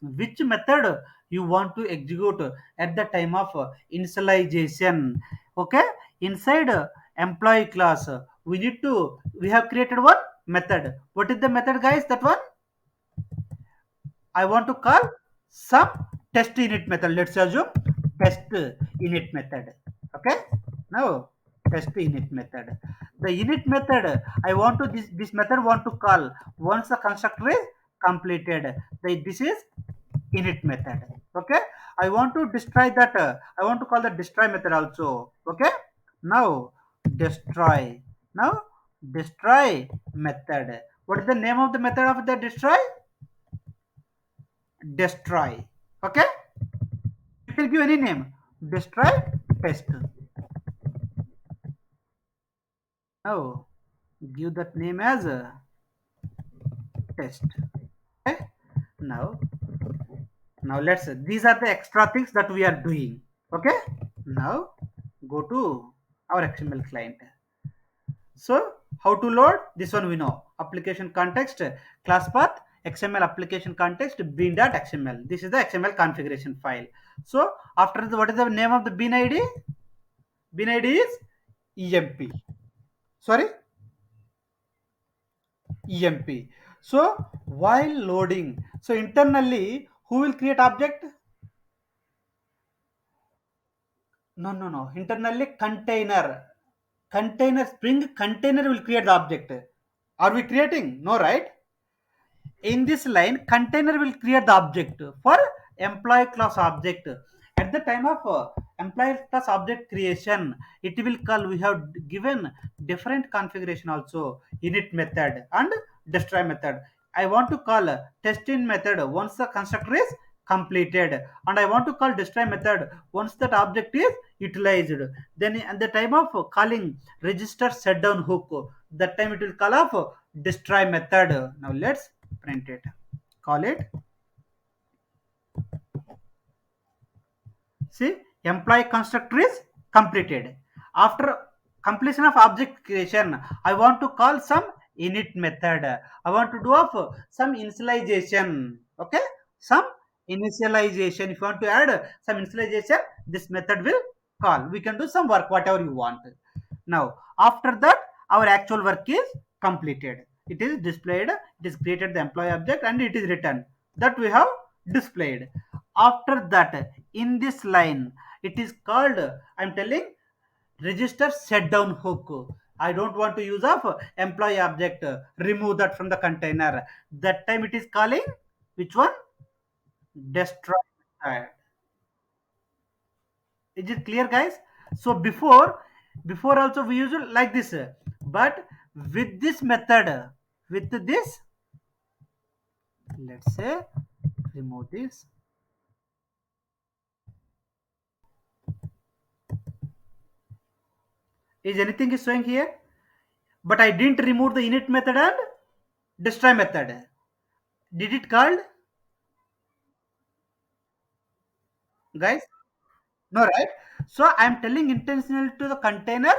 Which method you want to execute at the time of initialization? Okay, inside employee class, we have created one method. What is the method, guys? That one I want to call some test init method. Let's assume test init method. Okay. Now test init method. The init method I want to this method want to call once the constructor is completed. This is init method. Okay. I want to destroy that. I want to call the destroy method also. Okay. Now destroy. Now destroy method. What is the name of the method of the destroy? Destroy. Okay, it will give any name. Destroy test. Now give that name as a test. Okay, now let's these are the extra things that we are doing. Okay, now go to our XML client. So how to load this one we know. Application context, class path, XML application context, bean.xml. This is the XML configuration file. So after the, what is the name of the bean ID? Bean ID is EMP. Sorry, EMP. So while loading, so internally who will create object? No. Internally container. Container Spring container will create the object. Are we creating? No, right? In this line, container will create the object for employee class object. At the time of employee class object creation, it will call, we have given different configuration also, init method and destroy method. I want to call test in method once the constructor is completed, and I want to call destroy method once that object is utilized. Then at the time of calling register set down hook, that time it will call of destroy method. Now let's print it. Call it. See, employee constructor is completed. After completion of object creation, I want to call some init method. I want to do of some initialization. Okay, some initialization. If you want to add some initialization, this method will call. We can do some work, whatever you want. Now, after that, our actual work is completed. It is displayed. It is created the employee object and it is written. That we have displayed. After that, in this line, it is called, I'm telling, register set down hook. I don't want to use of employee object. Remove that from the container. That time it is calling which one? Destroy. Is it clear, guys? So before also we use it like this, but with this method, with this, let's say, remove this. Is anything is showing here? But I didn't remove the init method and destroy method. Did it called, guys? No, right? So I'm telling intentional to the container,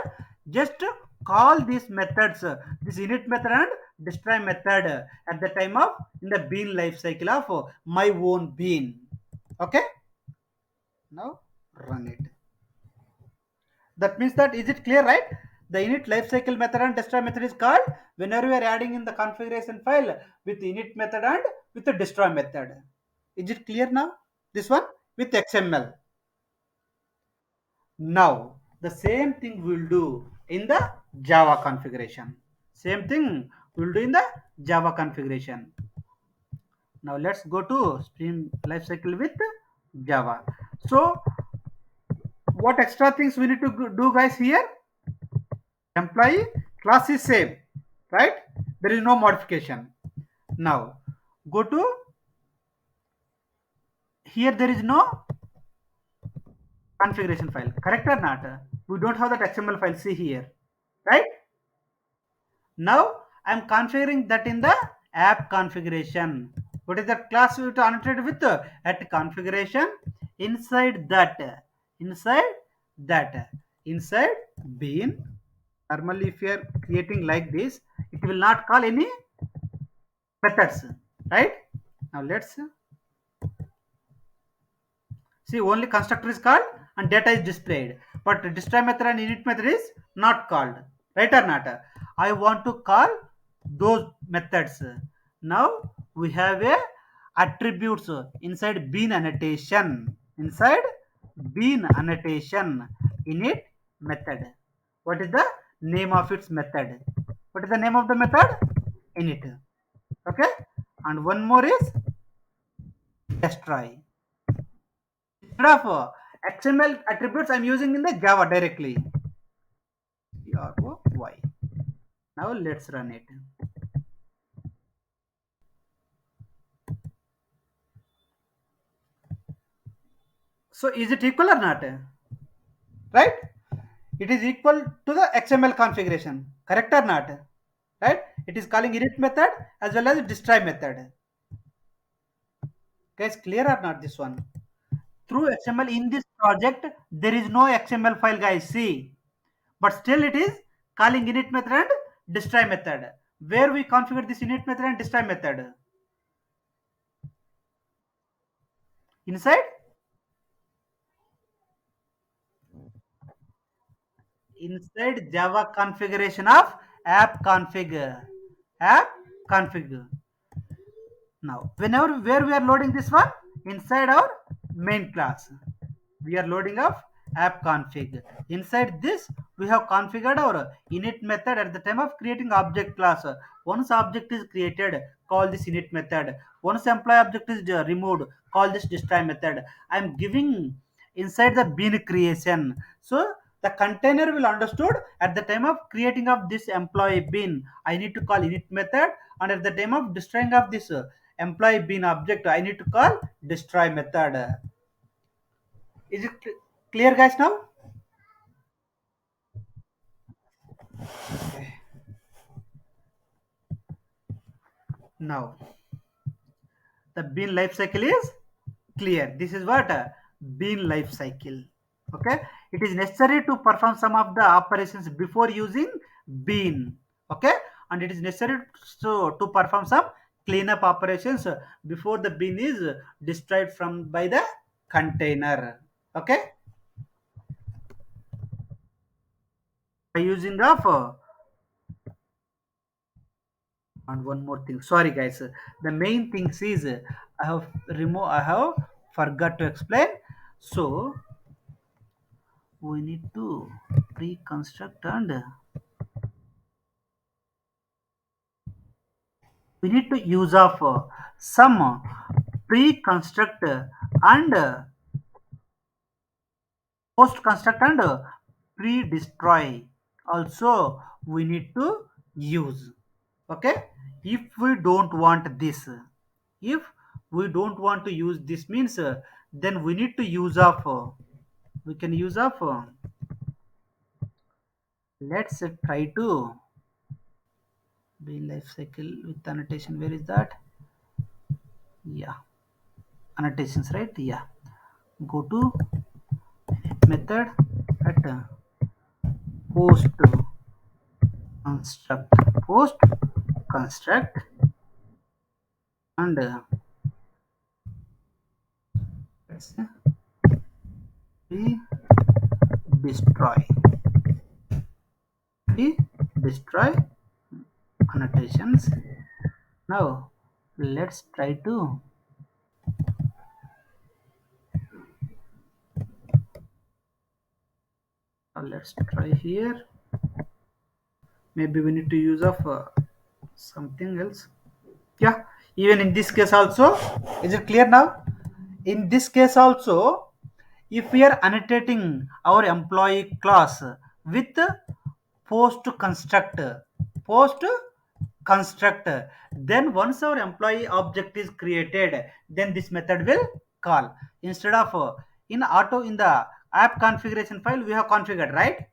just call these methods, this init method and destroy method at the time of in the bean life cycle of my own bean. Okay, now run it. That means that is it clear, right? The init lifecycle method and destroy method is called whenever we are adding in the configuration file with init method and with the destroy method. Is it clear now? This one with XML. Now the same thing we'll do in the Java configuration. Same thing we'll do in the Java configuration. Now let's go to Spring lifecycle with Java. So what extra things we need to do, guys, here? Employee class is same, right? There is no modification. Now go to here, there is no configuration file, correct or not? We don't have that XML file, see here, right? Now I'm configuring that in the app configuration. What is that class we have to annotate with at configuration? Inside that inside that inside bean. Normally if you are creating like this, it will not call any methods, right? Now let's see, only constructor is called and data is displayed, but destroy method and init method is not called, right or not? I want to call those methods. Now we have a attributes inside bean annotation, init method. What is the name of its method? What is the name of the method? Init. Okay, and one more is destroy. Instead of XML attributes, I'm using in the Java directly. ROY. Now let's run it. So is it equal or not? Right? It is equal to the XML configuration. Correct or not? Right? It is calling init method as well as destroy method. Guys, clear or not this one? Through XML in this project, there is no XML file, guys. See, but still it is calling init method and destroy method. Where we configure this init method and destroy method? Inside Java configuration of app config. App config. Now, whenever where we are loading this one, inside our main class, we are loading of app config. Inside this, we have configured our init method at the time of creating object class. Once object is created, call this init method. Once employee object is removed, call this destroy method. I am giving inside the bean creation. So the container will understood at the time of creating of this employee bean, I need to call init method, and at the time of destroying of this employee bean object, I need to call destroy method. Is it clear, guys, now? Okay. Now the bean life cycle is clear. This is what bean life cycle. Okay, it is necessary to perform some of the operations before using bean. Okay, and it is necessary to perform some cleanup operations before the bean is destroyed from by the container. Okay, by using of and one more thing, sorry guys, the main things is I have forgot to explain. So we need to reconstruct and we need to use of some pre-construct and post-construct and pre-destroy also we need to use. Okay, if we don't want this, if we don't want to use this means then we need to use of we can use of let's try to be life cycle with annotation. Where is that? Yeah, annotations, right? Yeah, go to method at post construct, post construct and let's say we destroy, we destroy annotations. Now let's try to let's try here. Maybe we need to use of something else. Yeah, even in this case also, is it clear now? In this case also, if we are annotating our employee class with post construct, post construct, then once our employee object is created, then this method will call. Instead of in auto, in the app configuration file we have configured, right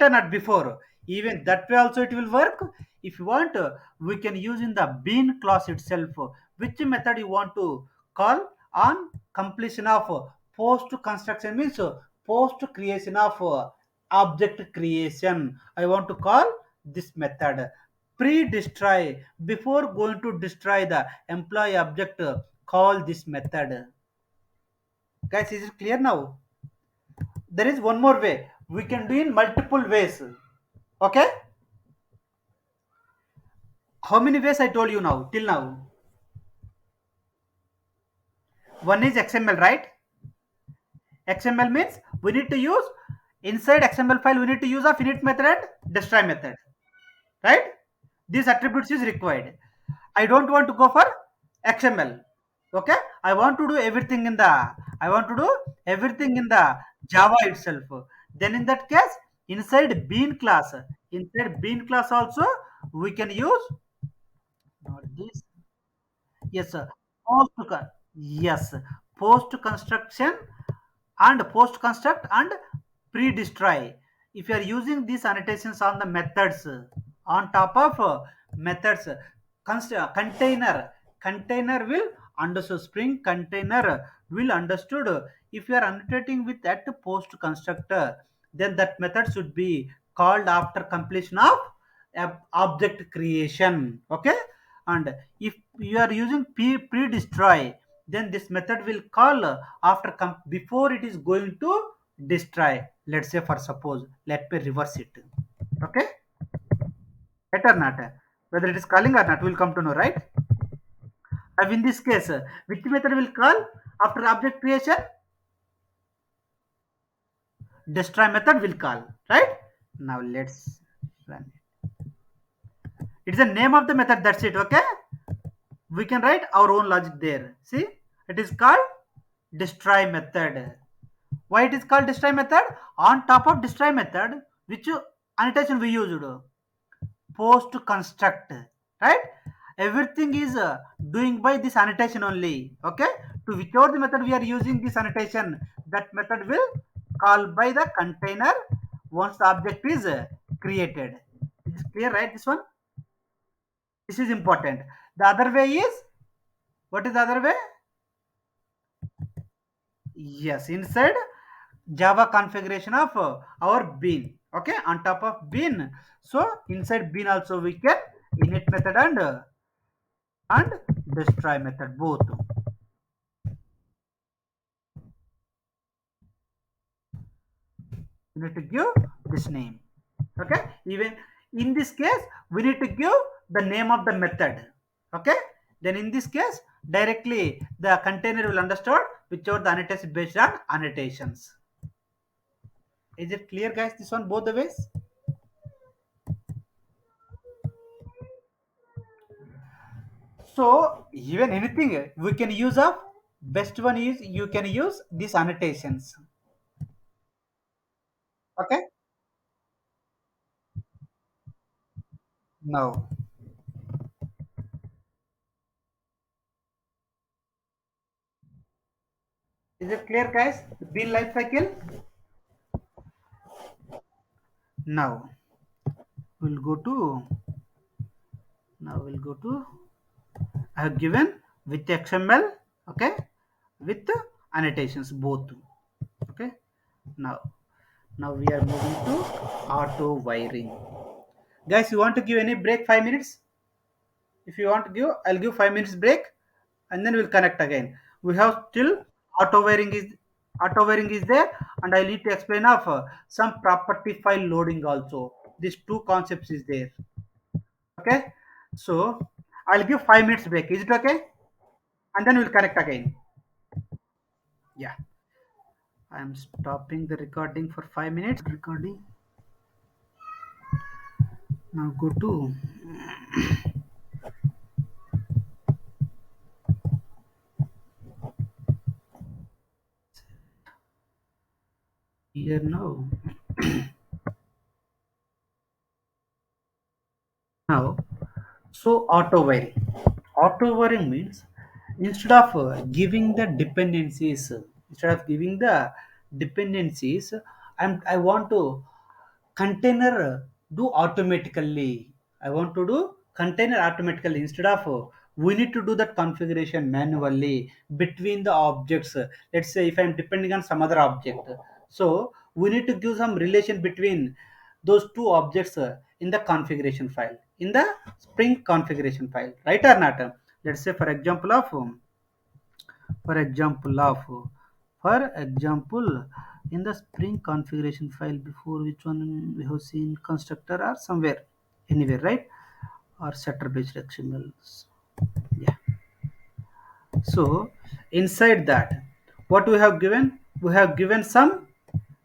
or not before, even that way also it will work. If you want, we can use in the bean class itself which method you want to call on completion of post construction means post creation of object creation. I want to call this method pre destroy, before going to destroy the employee object, call this method. Guys, is it clear now? There is one more way, we can do in multiple ways. Okay, how many ways I told you now till now? One is XML, right? XML means we need to use inside XML file, we need to use a init method and destroy method, right? These attributes is required. I don't want to go for XML. Okay, I want to do everything in the, I want to do everything in the Java itself. Then in that case, inside bean class, inside bean class also we can use not this. Yes, sir. Yes, post construction and post construct and pre destroy. If you are using these annotations on the methods, on top of methods, container will understood, Spring container will understood. If you are annotating with that post constructor, then that method should be called after completion of object creation. Okay, and if you are using pre-destroy, then this method will call after before it is going to destroy. Let's say for suppose, let me reverse it. Okay, right or not? Whether it is calling or not, we'll come to know, right? In this case, which method will call after object creation? Destroy method will call, right? Now let's run it. It's the name of the method, that's it. Okay, we can write our own logic there. See, it is called destroy method. Why it is called destroy method? On top of destroy method, which annotation we used? Post construct, right? everything is doing by this annotation only. Okay, to whichever the method we are using this annotation, that method will call by the container once the object is created. It's clear, right? This one, this is important. The other way is, what is the other way? Yes, inside Java configuration of our bean. Okay, on top of bean. So inside bean also we can init method and destroy method both. You need to give this name. Okay, even in this case we need to give the name of the method. Okay, then in this case directly the container will understand whichever the annotation based on annotations. Is it clear, guys? This one both the ways. So even anything we can use of, best one is you can use these annotations. Okay, now is it clear, guys? Bean life cycle. Now we'll go to, now we'll go to, I have given with XML. Okay, with annotations both. Okay, now we are moving to auto wiring. Guys, you want to give any break? 5 minutes. If you want to give, I'll give 5 minutes break, and then we'll connect again. We have still auto wiring is there, and I need to explain of some property file loading also. These two concepts is there. Okay, so I'll give 5 minutes break. Is it okay? And then we'll connect again. Yeah, I'm stopping the recording for 5 minutes. Recording. Now go to here now. Now, so auto wiring. Auto wiring means instead of giving the dependencies, I want to container do automatically. I want to do container automatically instead of we need to do that configuration manually between the objects. Let's say if I'm depending on some other object, so we need to give some relation between those two objects in the configuration file, in the Spring configuration file, right or not? Let's say for example of for example of for example in the Spring configuration file, before which one we have seen constructor or somewhere, anywhere, right? Or setter based xmls. Yeah, so inside that what we have given some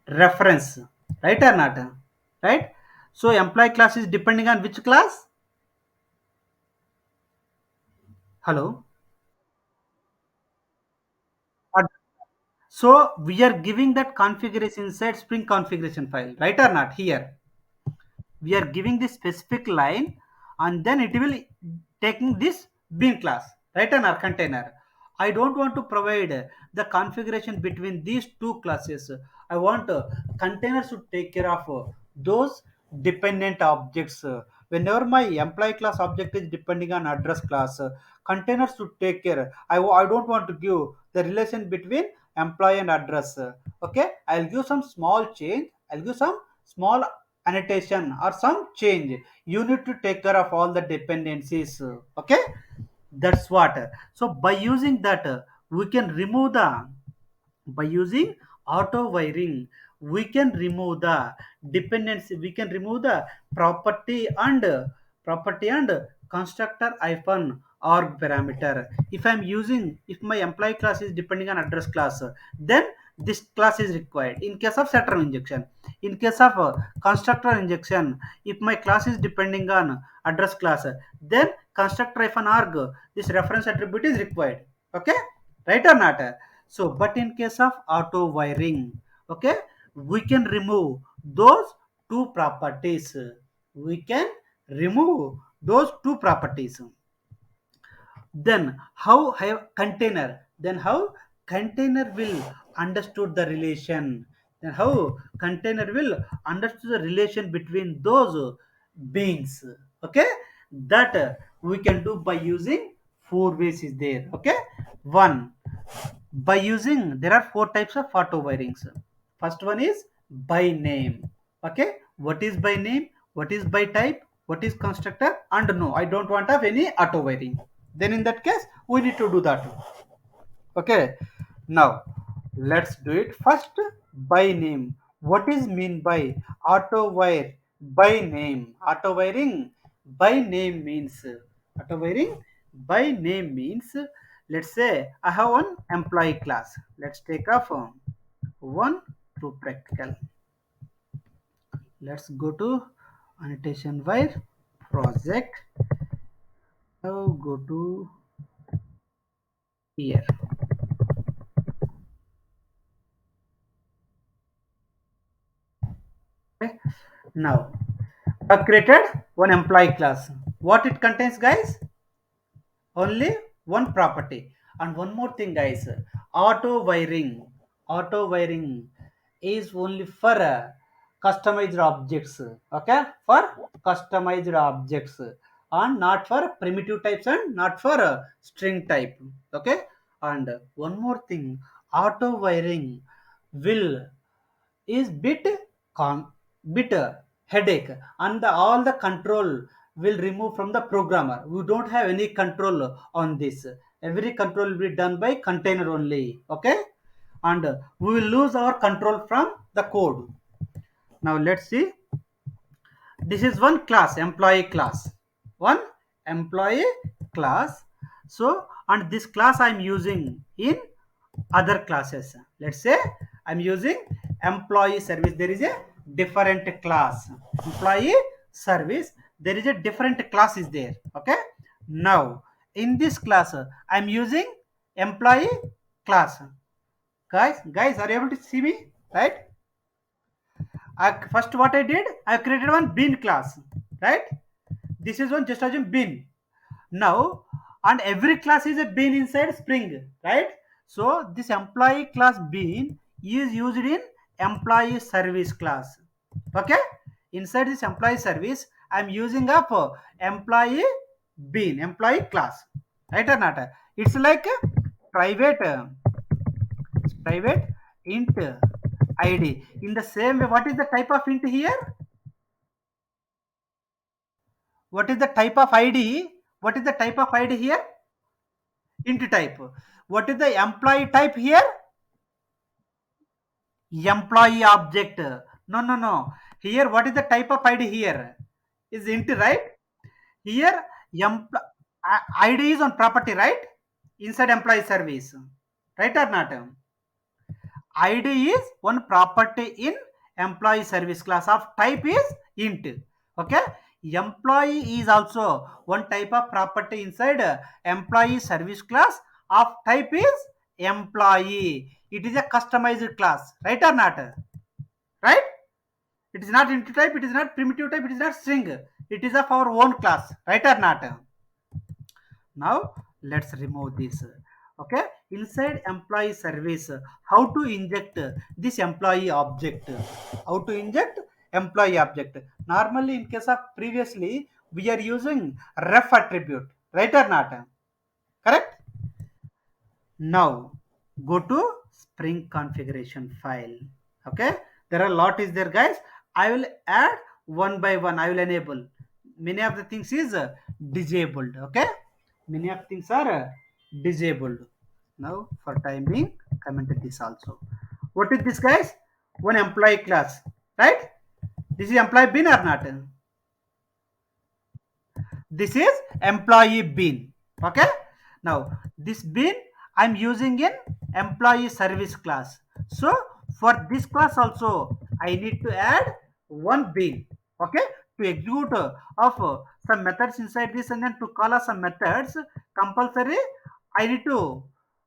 reference, right or not? Right, so employee class is depending on which class? Hello. So we are giving that configuration inside Spring configuration file, right or not? Here we are giving this specific line, and then it will taking this bean class, right, on our container. I don't want to provide the configuration between these two classes. I want container should take care of those dependent objects. Whenever my employee class object is depending on address class, container should take care. I don't want to give the relation between employee and address. Okay, I'll give some small change, I'll give some small annotation or some change. You need to take care of all the dependencies. Okay, that's what. So by using that we can remove the, by using auto wiring we can remove the dependency, we can remove the property and constructor hyphen arg parameter. If I'm using, if my employee class is depending on address class, then this class is required in case of setter injection. In case of constructor injection, if my class is depending on address class, then constructor hyphen arg, this reference attribute is required. Okay, right or not? So but in case of auto wiring, okay, we can remove those two properties. We can remove those two properties. Then how have container? Then how container will understood the relation? Then how container will understood the relation between those beings? Okay, that we can do by using four ways is there. Okay, one, by using, there are four types of auto wirings. First one is by name. Okay, what is by name, what is by type, what is constructor, and no, I don't want to have any auto wiring. Then in that case we need to do that. Okay, now let's do it. First, by name. What is mean by auto wire by name? Auto wiring by name means, auto wiring by name means, let's say I have one employee class. Let's take off one to practical. Let's go to annotation wire project. Now go to here. Okay. Now I created one employee class. What it contains, guys? Only one property. And one more thing, guys, auto wiring. Auto wiring is only for customized objects. Okay, for customized objects, and not for primitive types and not for string type. Okay, and one more thing, auto wiring will is bit headache, and all the control will remove from the programmer. We don't have any control on this. Every control will be done by container only. Okay, and we will lose our control from the code. Now let's see, this is one class, employee class, one employee class. So, and this class I'm using in other classes. Let's say I'm using employee service, there is a different class. Employee service, there is a different class is there. Okay, now in this class I'm using employee class. Guys are you able to see me, right? First what I did, I created one bean class, right? This is one, just assume bean. Now, and every class is a bean inside Spring, right? So this employee class bean is used in employee service class. Okay? Inside this employee service, I'm using up employee bean, employee class, right or not? It's like a private, private int id. In the same way, what is the type of int here? What is the type of id? What is the type of id here? Int type. What is the employee type here? Employee object. No, no, no. Here, what is the type of id here? Is int, right? Here, id is on property, right? Inside employee service, right or not? id is one property in employee service class of type is int. Okay, employee is also one type of property inside employee service class of type is employee. It is a customized class, right or not? Right, it is not int type, it is not primitive type, it is not string, it is of our own class, right or not? Now let's remove this. Okay, inside employee service, how to inject this employee object? How to inject employee object? Normally, in case of previously, we are using ref attribute, right or not? Correct? Now go to Spring configuration file. Okay, there are a lot is there, guys. I will add one by one. I will enable. Many of the things is disabled. Okay, many of things are disabled. Now for time being, commented this also. What is this, guys? One employee class, right? This is employee bin or not? This is employee bean. Okay, now this bean I'm using in employee service class. So for this class also I need to add one bean. Okay, to execute of some methods inside this, and then to call us some methods compulsory I need to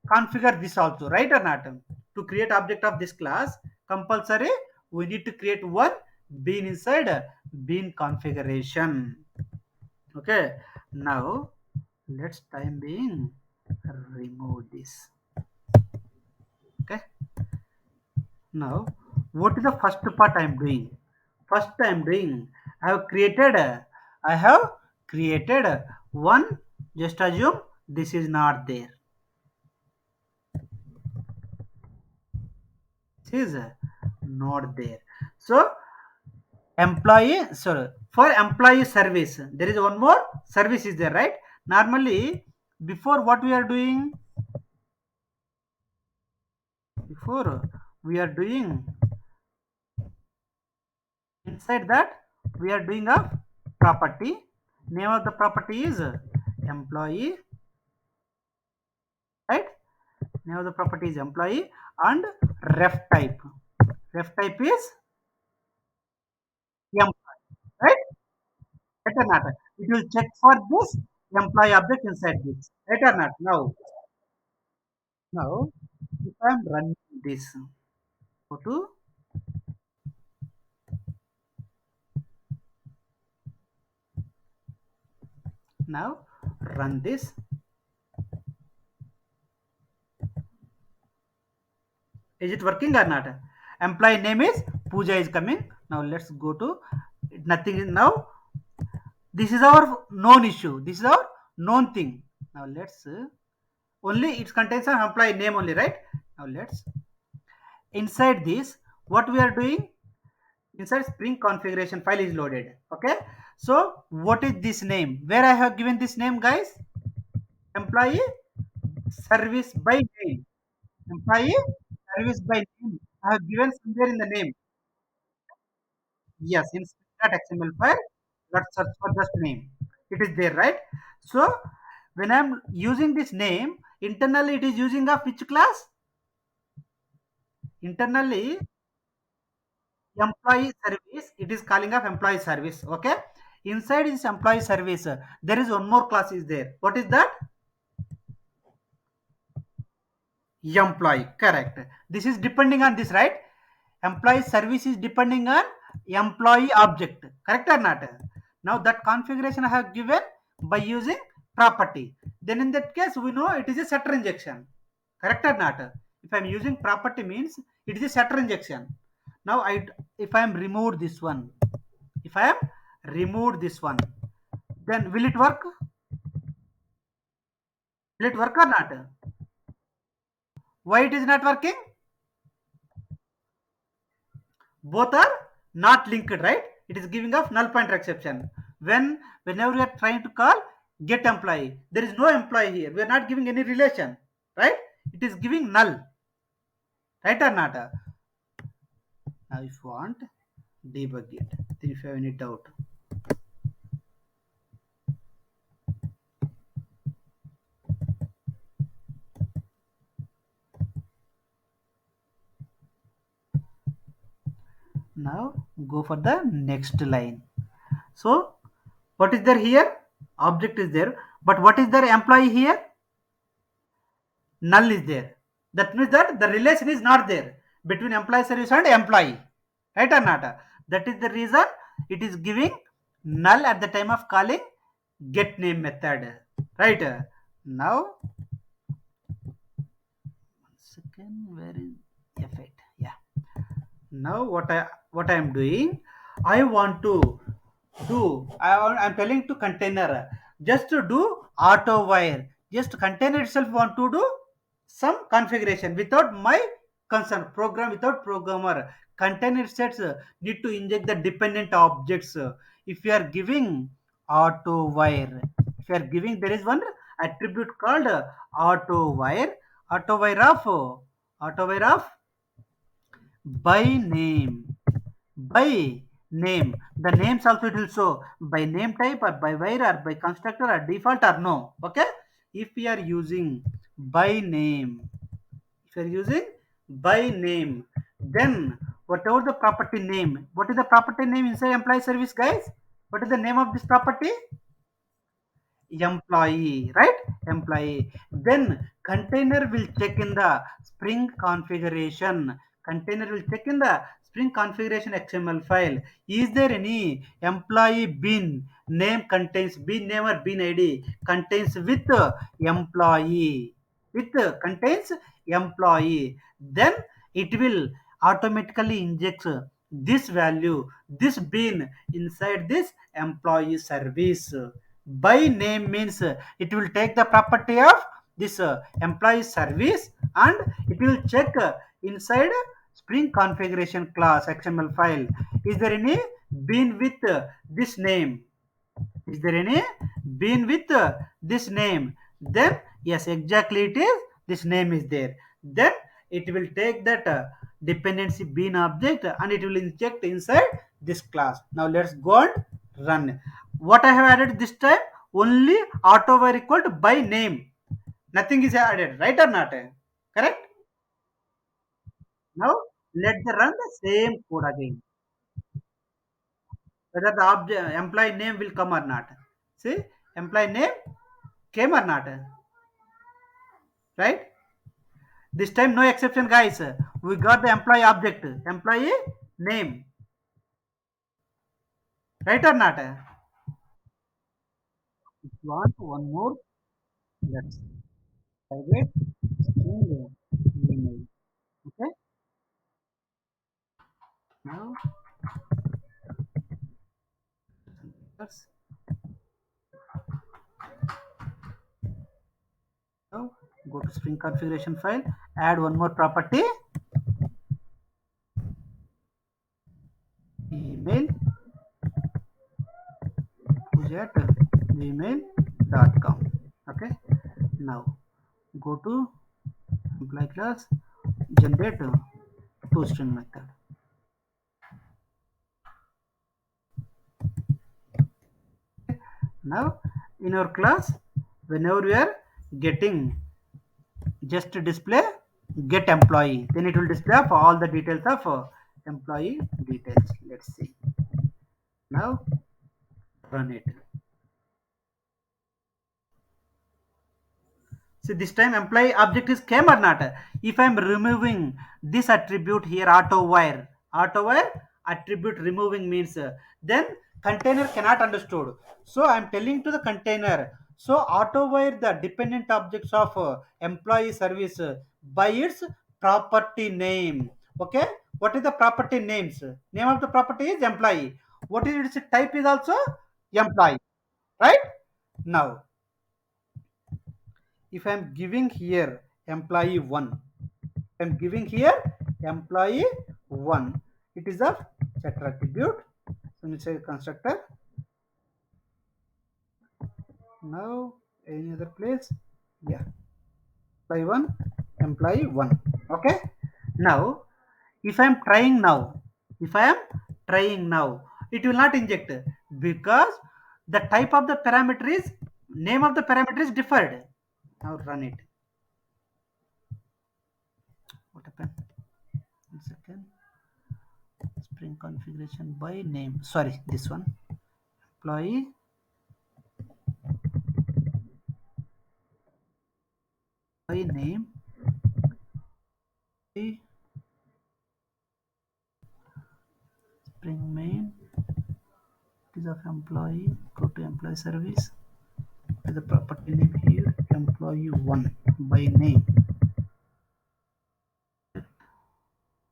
configure this also, right or not? To create object of this class compulsory we need to create one bean inside bean configuration. Okay, now Let's time being remove this. Okay. Now, what is the first part I am doing? First I am doing, I have created one, just assume this is not there. This is not there. So, for employee service, there is one more service is there, right? Normally, before what we are doing, before we are doing inside that, we are doing a property. Name of the property is employee, right? Name of the property is employee and ref type. Ref type is employee, right? Right or not? It will check for this employee object inside this. Right or not? Now, if I am running this, go to now run this. Is it working or not? Employee name is Pooja is coming. Now let's go to nothing now. This is our known issue. This is our known thing. Now let's only it contains an employee name only, right? Now let's inside this what we are doing inside Spring configuration file is loaded. Okay. So what is this name? Where I have given this name, guys? Employee service by name. Employee service by name. I have given somewhere in the name. Yes, in .xml file. Let's search for just name. It is there, right? So when I'm using this name, internally it is using of which class? Internally employee service. It is calling of employee service. Okay. Inside this employee service, there is one more class is there. What is that? Employee, correct. This is depending on this, right? Employee service is depending on employee object, correct or not? Now that configuration I have given by using property. Then in that case, we know it is a setter injection, correct or not? If I am using property means it is a setter injection. Now if I am removed this one, if I am removed this one, then will it work? Will it work or not? Why it is not working? Both are not linked, right? It is giving us null pointer exception. Whenever we are trying to call get employee, there is no employee here. We are not giving any relation, right? It is giving null, right or not? Now, if you want, debug it. Then if you have any doubt, now go for the next line. So, what is there here? Object is there, but what is there employee here? Null is there. That means that the relation is not there between employee service and employee, right or not? That is the reason it is giving null at the time of calling get name method, right? Now, one second, where is effect? Yeah. Now what I am doing, I want to I'm telling to container just to do auto wire. Just container itself want to do some configuration without my concern. Program without programmer. Container sets need to inject the dependent objects. If you are giving auto wire, if you are giving there is one attribute called auto wire. Auto wire of by name, by name, the names also it will show by name type or by wire or by constructor or default or no. Okay, if we are using by name, if you are using by name, then whatever the property name, what is the property name inside employee service, guys? What is the name of this property? Employee, right? Employee. Then container will check in the Spring configuration. Container will check in the Spring configuration XML file. Is there any employee bin name contains bin name or bin ID contains with employee with contains employee? Then it will automatically inject this value, this bin inside this employee service. By name means it will take the property of this employee service and it will check inside Spring configuration class XML file. Is there any bin with this name? Is there any bin with this name? Then yes, exactly it is. This name is there. Then it will take that dependency bin object and it will inject inside this class. Now let's go and run. What I have added this time? Only auto were equal to by name. Nothing is added, right or not? Correct? Now let the run the same code again. Whether the object, employee name will come or not. See, employee name came or not, right? This time no exception, guys. We got the employee object, employee name, right or not? If you want one more, let's private string email. Okay. Now, let's now go to string configuration file. Add one more property, email at gmail.com. Okay. Now go to employee class, generate toString method. Now in our class, whenever we are getting just to display get employee, then it will display for all the details of employee details. Let's see. Now run it. See, this time employee object is came or not. If I'm removing this attribute here, auto wire attribute removing means then container cannot understood. So I'm telling to the container. So auto wire the dependent objects of employee service by its property name. Okay. What is the property names? Name of the property is employee. What is its type is also employee. Right now if I'm giving here employee 1, I'm giving here employee 1, it is a set attribute. So we say constructor. Now any other place, yeah, employee 1. Okay. Now if I am trying now, if I am trying now, it will not inject because the type of the parameter is name of the parameter is differed. Now run it. What happened? 1 second. Spring configuration by name. Sorry, this one. Employee by name. Spring main. It is of employee. Go to employee service. The property name here. Employee 1 by name.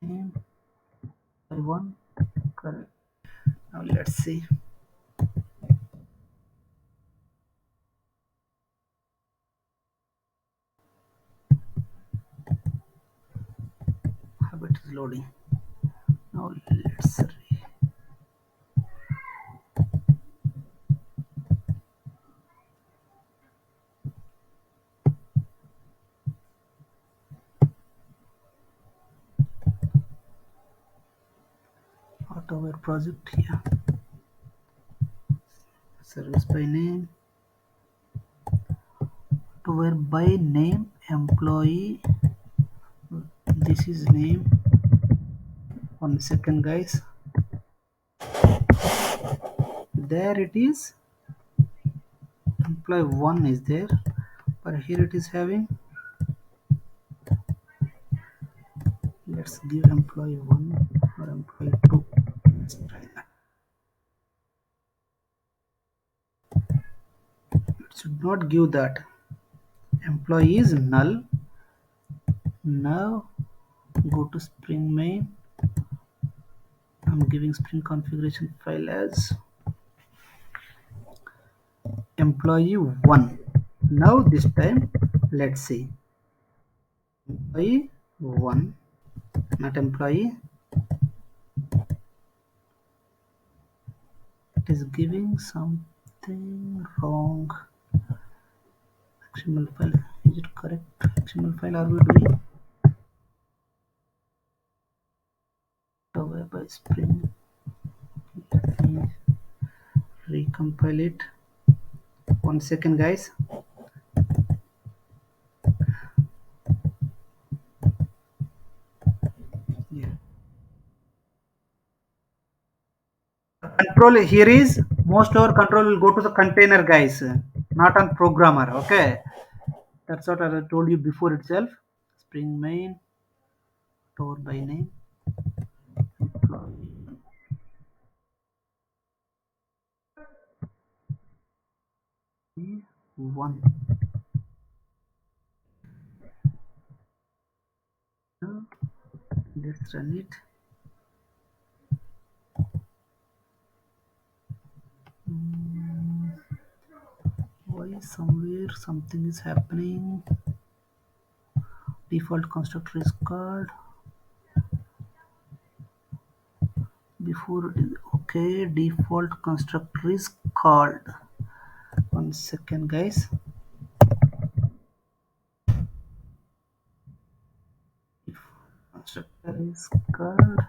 Name by 1. Correct. Now let's see. How it is loading. Now let's see. Auto project here. Service by name. Auto by name employee. This is name. 1 second, guys. There it is. Employee 1 is there, but here it is having. Let's give employee 1 or employee 2. Let's try that. It should not give that. Employee is null. Now go to Spring main. I'm giving Spring configuration file as employee 1. Now this time let's see employee 1, not employee. It is giving something wrong. XML file, is it correct? XML file are we doing? Away by Spring. Let me recompile it. 1 second, guys. Yeah. Control here is most our control will go to the container, guys, not on programmer. Okay, that's what I told you before itself. Spring main store by name employee 1. Now let's run it. Why somewhere something is happening? Default constructor is called before it is okay. Default constructor is called. 1 second, guys. If constructor is called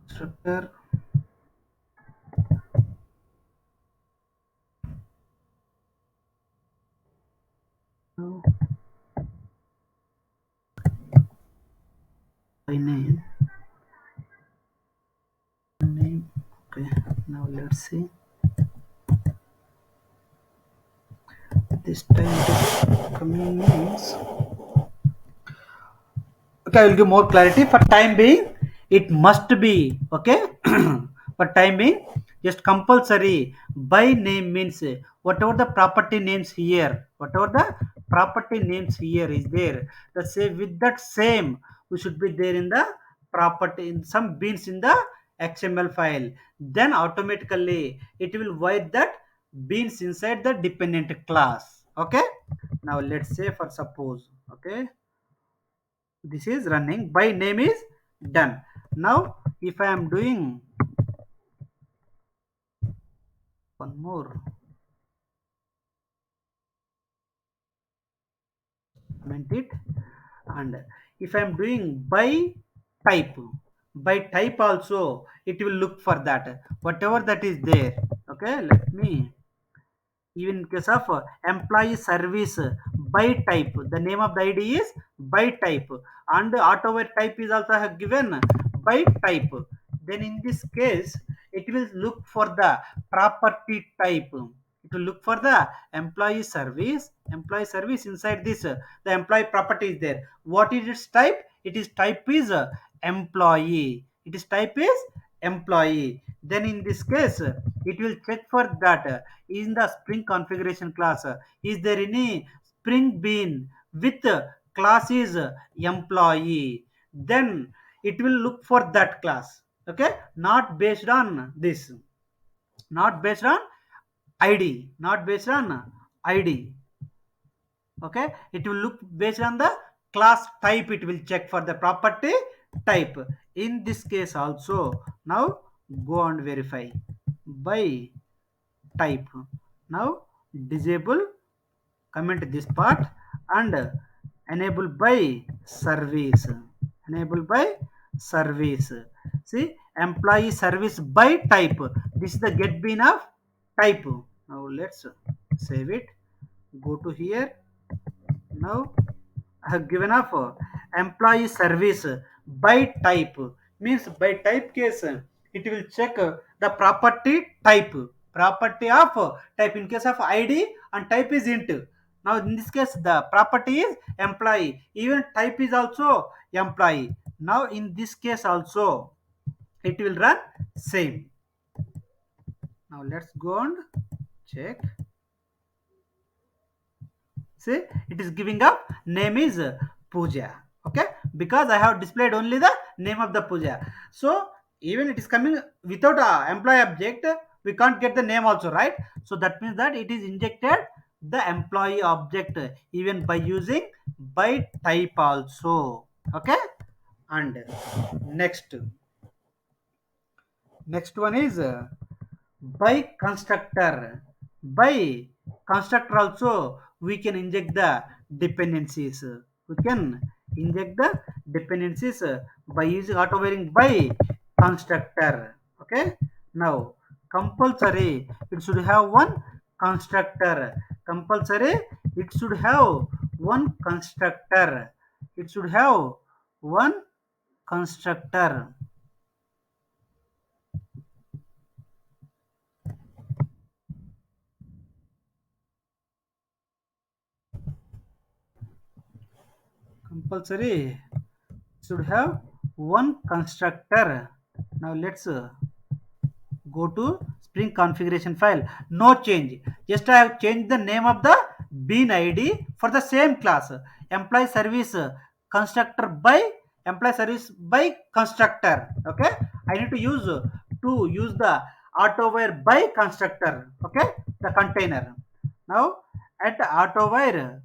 constructor, now by name. Okay, now let's see. This time it is coming means okay. I will give more clarity. For time being it must be okay. For time being just compulsory by name means whatever the property names here, whatever the property names here is there, the same with that same we should be there in the property in some beans in the XML file. Then automatically it will void that beans inside the dependent class. Okay, now let's say for suppose okay, this is running by name is done. Now if I am doing one more, comment it, and if I am doing type by type also it will look for that whatever that is there. Okay, let me even in case of employee service by type, the name of the id is by type, and auto type is also have given by type. Then in this case it will look for the property type. It will look for the employee service inside this the employee property is there. What is its type? It is type is employee. It is type is employee. Then in this case it will check for that in the Spring configuration class. Is there any Spring bean with class is employee? Then it will look for that class. Okay, not based on this, not based on ID, not based on ID. Okay, it will look based on the class type. It will check for the property type. In this case also, now go and verify by type. Now disable, comment this part, and enable by service, enable by service. See, employee service by type, this is the get bean of type. Now let's save it, go to here. Now I have given up employee service by type, means by type case it will check the property type. property of type. In case of id and type is int. Now in this case the property is employee, even type is also employee. Now in this case also it will run same. Now let's go and check. See, it is giving up name is Puja. Okay, because I have displayed only the name of the Puja. So even it is coming without a employee object, we can't get the name also, right? So that means that it is injected the employee object even by using by type also. Okay, and next one is by constructor. By constructor also we can inject the dependencies. We can inject the dependencies by using auto varying by constructor. Okay, now compulsory it should have one constructor. Compulsory it should have one constructor. It should have one constructor. Compulsory should have one constructor. Now let's go to Spring configuration file. No change. Just I have changed the name of the bean ID for the same class. Employee service constructor by employee service by constructor. Okay. I need to use the AutoWire by constructor. Okay. The container. Now at AutoWire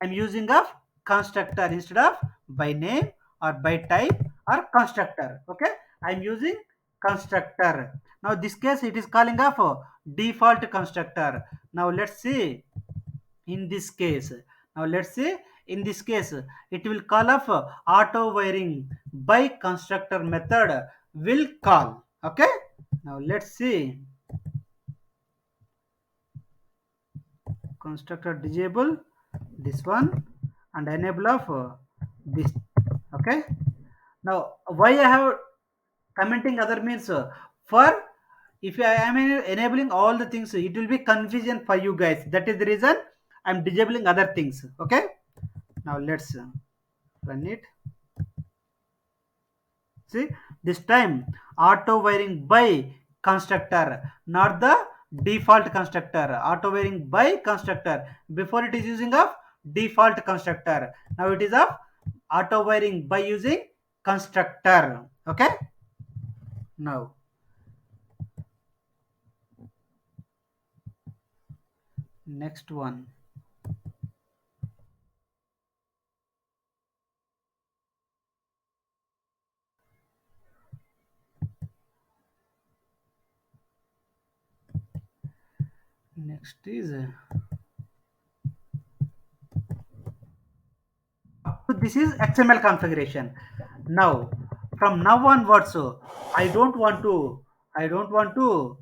I'm using of constructor instead of by name or by type or constructor. Okay, I'm using constructor. Now this case it is calling of default constructor. Now let's see in this case. Now let's see in this case it will call of auto wiring by constructor method will call. Okay. Now let's see constructor disable this one and enable of this. Okay, now why I have commenting other means for if I am enabling all the things it will be confusion for you guys, that is the reason I'm disabling other things. Okay, now let's run it. See, this time auto wiring by constructor, not the default constructor. Auto wiring by constructor. Before it is using of default constructor. Now it is of auto wiring by using constructor. Okay. Now next one. Next is this is XML configuration. Now from now onwards, I don't want to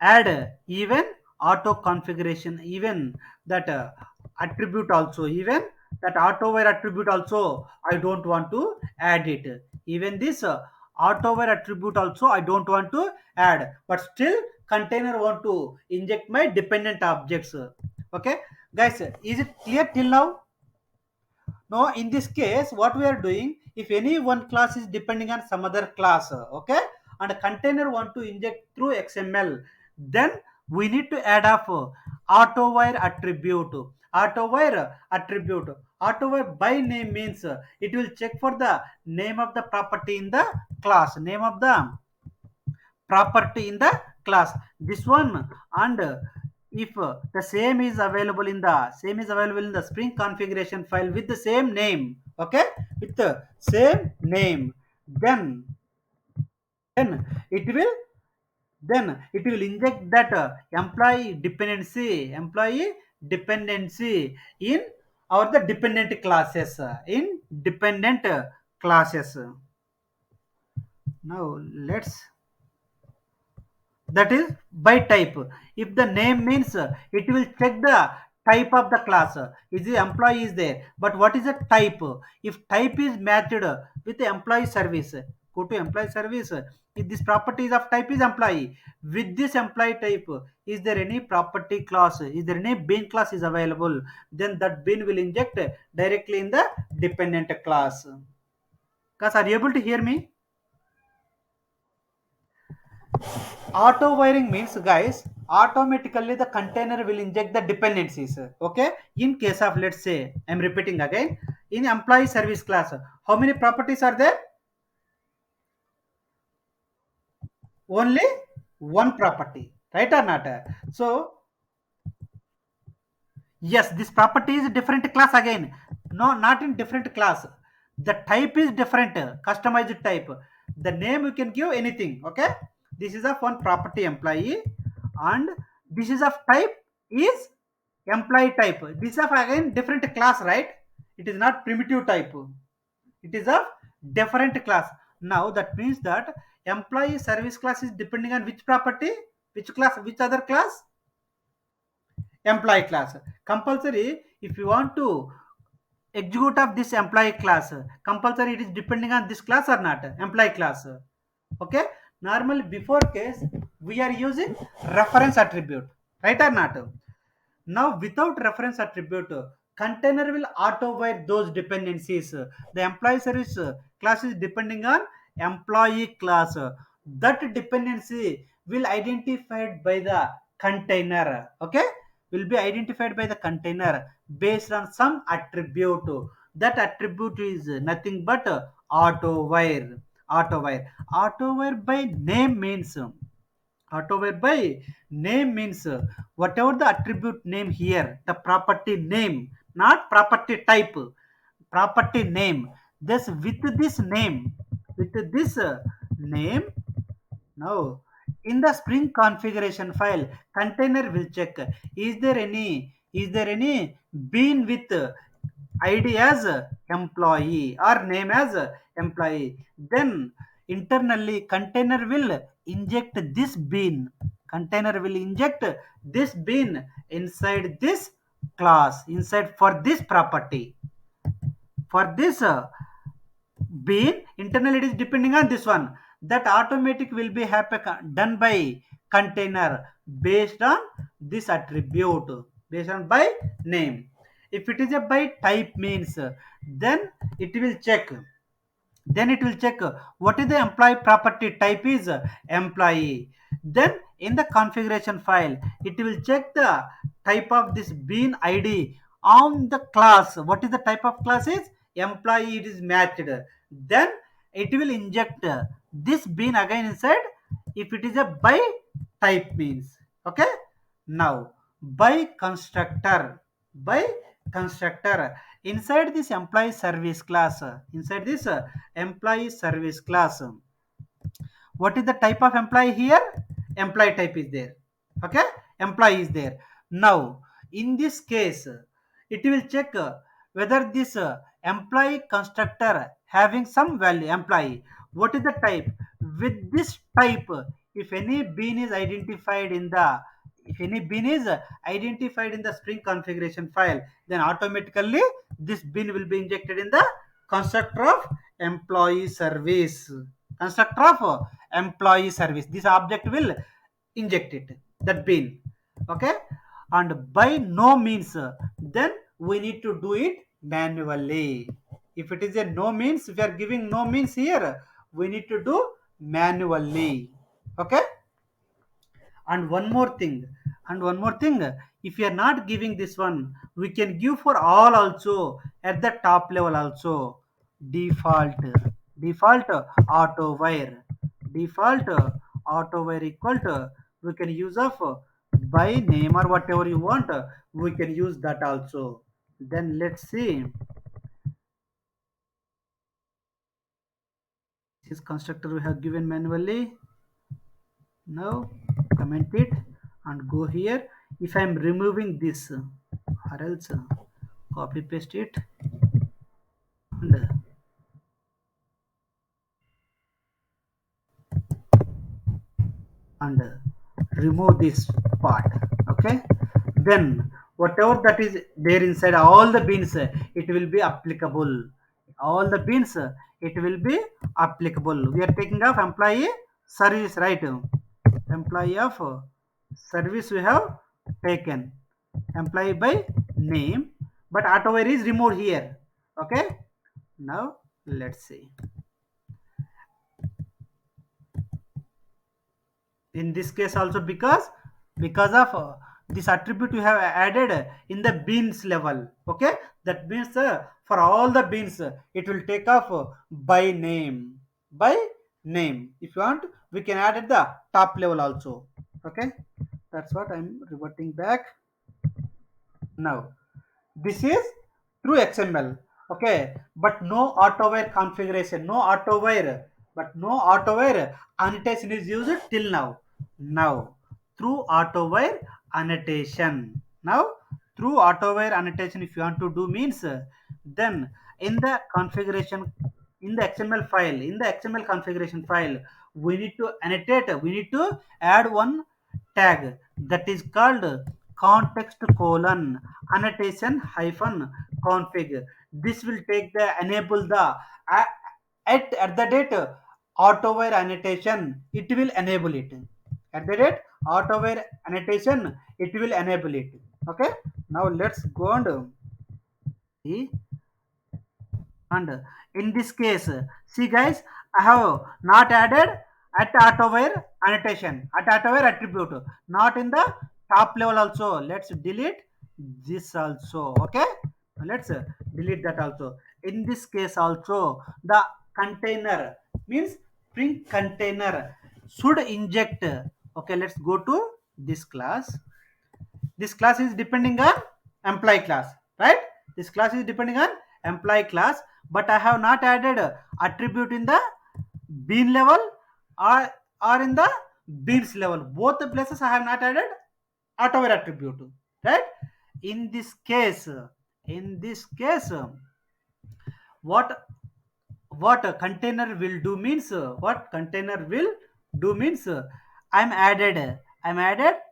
add even auto configuration, even that attribute also, even that auto wire attribute also I don't want to add it. Even this auto wire attribute also I don't want to add, but still container want to inject my dependent objects. Okay guys, is it clear till now? Now, in this case, what we are doing, if any one class is depending on some other class, okay, and a container want to inject through XML, then we need to add up AutoWire attribute. AutoWire attribute. AutoWire by name means it will check for the name of the property in the class, name of the property in the class, this one. And if the same is available in the Spring configuration file with the same name. Okay, with the same name, then then it will it will inject that employee dependency in our the dependent classes, in dependent classes. Now let's, that is by type. If the name means it will check the type of the class, is the employee is there, but what is the type? If type is matched with the employee service, go to employee service. If this property is of type is employee, with this employee type, is there any property class? Is there any bean class is available? Then that bean will inject directly in the dependent class. Guys, are you able to hear me? Auto wiring means, guys, automatically the container will inject the dependencies. Okay. In case of, let's say, I'm repeating again. In employee service class, how many properties are there? Only one property, right or not? So yes, this property is different class again. No, not in different class. The type is different, customized type. The name you can give anything. Okay. This is of one property employee, and this is of type is employee type. This of again different class, right? It is not primitive type. It is a different class. Now that means that employee service class is depending on which property, which class, which other class? Employee class. Compulsory, if you want to execute of this employee class, compulsory it is depending on this class or not? Employee class. Okay. Normally before case we are using reference attribute, right or not? Now, without reference attribute, container will auto-write those dependencies. The employee service class is depending on employee class. That dependency will identified by the container. Okay, will be identified by the container based on some attribute. That attribute is nothing but auto-wire. Auto-wire. Auto-wire by name means. Auto-wire by name means whatever the attribute name here, the property name, not property type, property name. This with this name, with this name. Now, in the Spring configuration file, container will check is there any bean with ID as employee or name as employee. Then internally container will inject this bean. Container will inject this bean inside this class, inside for this property. For this bean internal it is depending on this one, that automatic will be done by container based on this attribute, based on by name. If it is a by type means, then it will check, then it will check what is the employee property type is employee. Then in the configuration file it will check the type of this bean id on the class. What is the type of class is employee, it is matched. Then it will inject this bean again inside if it is a by type means. Okay. Now by constructor, by constructor inside this employee service class, inside this employee service class, what is the type of employee here? Employee type is there. Okay. Employee is there. Now in this case it will check whether this employee constructor having some value employee. What is the type? With this type, if any bean is identified in the, if any bean is identified in the Spring configuration file, then automatically this bean will be injected in the constructor of employee service. Constructor of employee service. This object will inject it, that bean. Okay. And by no means, then we need to do it manually. If it is a no means, if we are giving no means here, we need to do manually. Okay. And one more thing, and one more thing, if you are not giving this one, we can give for all also at the top level also. Default, default auto wire, default auto wire equal to, we can use of by name or whatever you want, we can use that also. Then let's see, this constructor we have given manually. Now comment it and go here. If I am removing this or else copy paste it and remove this part. Okay. Then whatever that is there inside all the beans, it will be applicable. all the beans it will be applicable. We are taking of employee service, right? Employee of service we have taken, employee by name, but auto is removed here. Okay, now let's see. In this case also, because of this attribute we have added in the beans level. Okay, that means for all the beans it will take off by name, by name. If you want, we can add at the top level also. Okay, that's what I'm reverting back now. This is through XML. Okay, but no auto-wire configuration, no auto-wire, but no auto-wire annotation is used till now. Now, through auto-wire annotation. Now, through auto-wire annotation, if you want to do means, then in the configuration, in the XML file, in the XML configuration file, we need to annotate, we need to add one tag that is called context colon annotation hyphen config. This will take the enable the at the date autoware annotation, it will enable it. At the date autoware annotation, it will enable it. Okay, now let's go and see. And in this case, see guys, I have not added at auto-wire annotation, at auto-wire attribute, not in the top level also. Let's delete this also. Okay, let's delete that also. In this case also, the container means Spring container should inject. Okay, let's go to this class. This class is depending on employee class, right? This class is depending on employee class, but I have not added attribute in the bean level or in the beans level. Both the places I have not added auto attribute, right? In this case, in this case, what what a container will do means, what container will do means, I'm added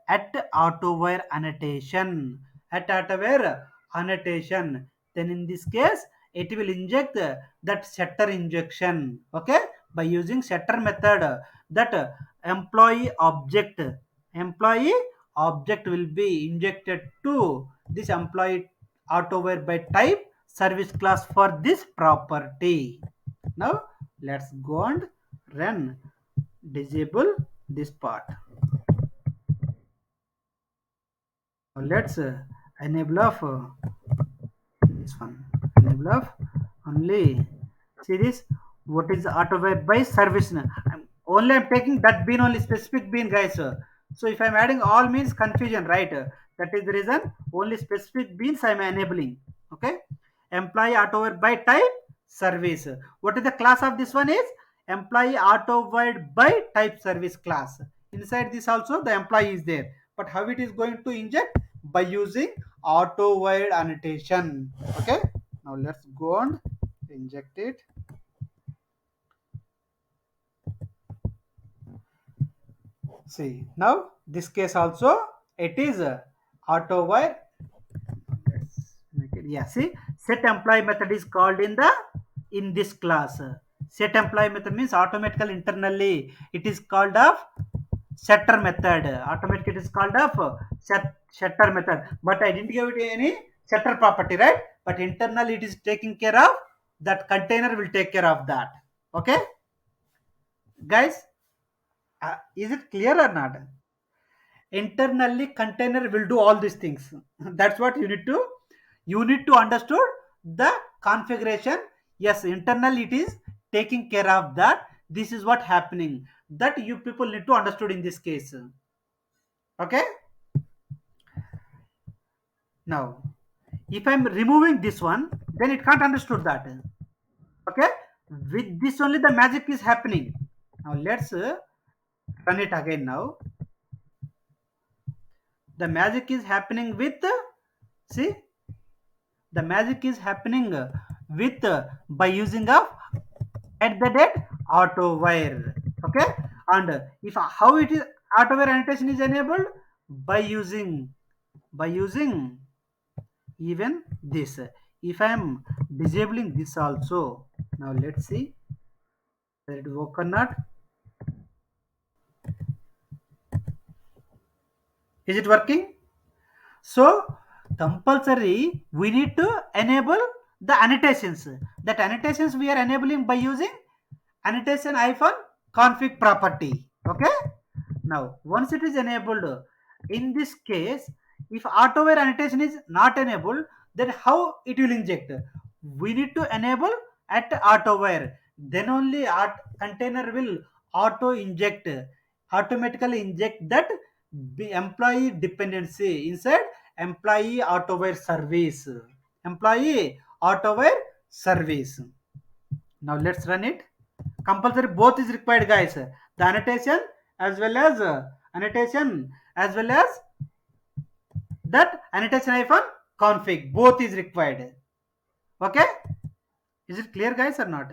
at autoware annotation, at autoware annotation. Then in this case it will inject that setter injection. Okay, by using setter method, that employee object will be injected to this employee autoware by type service class for this property. Now let's go and run, disable this part. Now let's enable of this one, enable of only. See this, what is autoware by service. I'm taking that bean only, specific bean guys. So if I'm adding all means confusion, right? That is the reason only specific beans I'm enabling. Okay, employee autoware by type service. What is the class of this one is employee autoware by type service class. Inside this also the employee is there, but how it is going to inject? By using auto wide annotation. Okay, now let's go and inject it. See, now this case also it is auto wide. Let's make it. Yeah, see, set employee method is called in this class. Set employee method means automatical internally it is called of setter method. Automatically it is called of setter method, but I didn't give it any setter property, right? But internally it is taking care of that, container will take care of that. Okay guys, is it clear or not? Internally container will do all these things. That's what you need to understood the configuration. Yes, internally it is taking care of that. This is what happening, that you people need to understood in this case. Okay, now if I'm removing this one, then it can't understood that. Okay, with this only the magic is happening. Now let's run it again. Now the magic is happening with, see, the magic is happening with by using of at the date auto wire. Okay, and if how it is auto wire annotation is enabled? By using even this. If I am disabling this also. Now let's see whether it work or not. Is it working? So compulsory we need to enable the annotations. That annotations we are enabling by using annotation hyphen config property. Okay. Now once it is enabled, in this case, if auto-where annotation is not enabled, then how it will inject? We need to enable at auto-where. Then only container will auto inject, automatically inject that employee dependency inside employee auto-where service. Employee auto-where service. Now let's run it. Compulsory both is required, guys. The annotation as well as that annotation hyphen config, both is required. Okay, is it clear, guys, or not?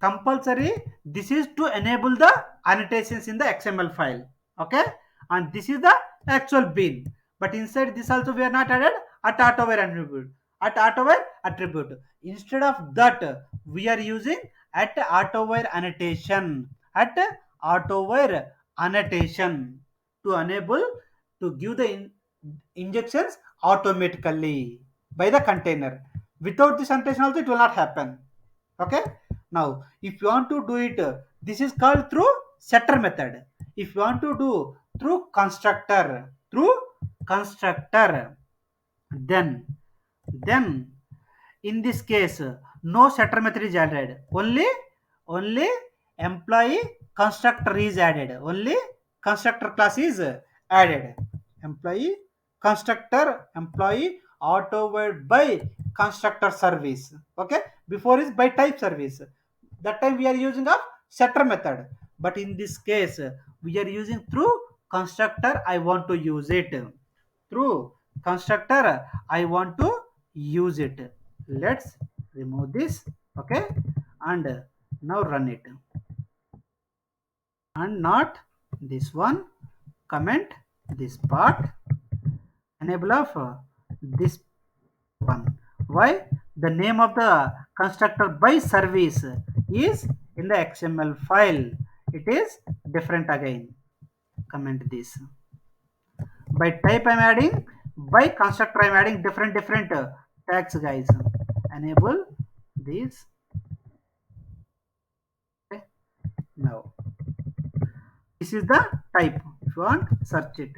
Compulsory, this is to enable the annotations in the XML file. Okay, and this is the actual bin, but inside this also we are not added at auto-where attribute. At auto-where attribute, instead of that we are using at auto-where annotation. At auto-where annotation to enable, to give the injections automatically by the container. Without this annotation also it will not happen. Okay. Now if you want to do it, this is called through setter method. If you want to do through constructor, then in this case no setter method is added. Only employee constructor is added. Only constructor class is added. Employee constructor, employee auto-word by constructor service. Okay, before is by type service. That time we are using a setter method, but in this case we are using through constructor. I want to use it through constructor. I want to use it. Let's remove this. Okay, and now run it, and not this one. Comment this part, enable of this one. Why? The name of the constructor by service is in the XML file. It is different again. Comment this. By type I'm adding, by constructor I'm adding different tags, guys. Enable this. Okay. Now this is the type. If you want, search it.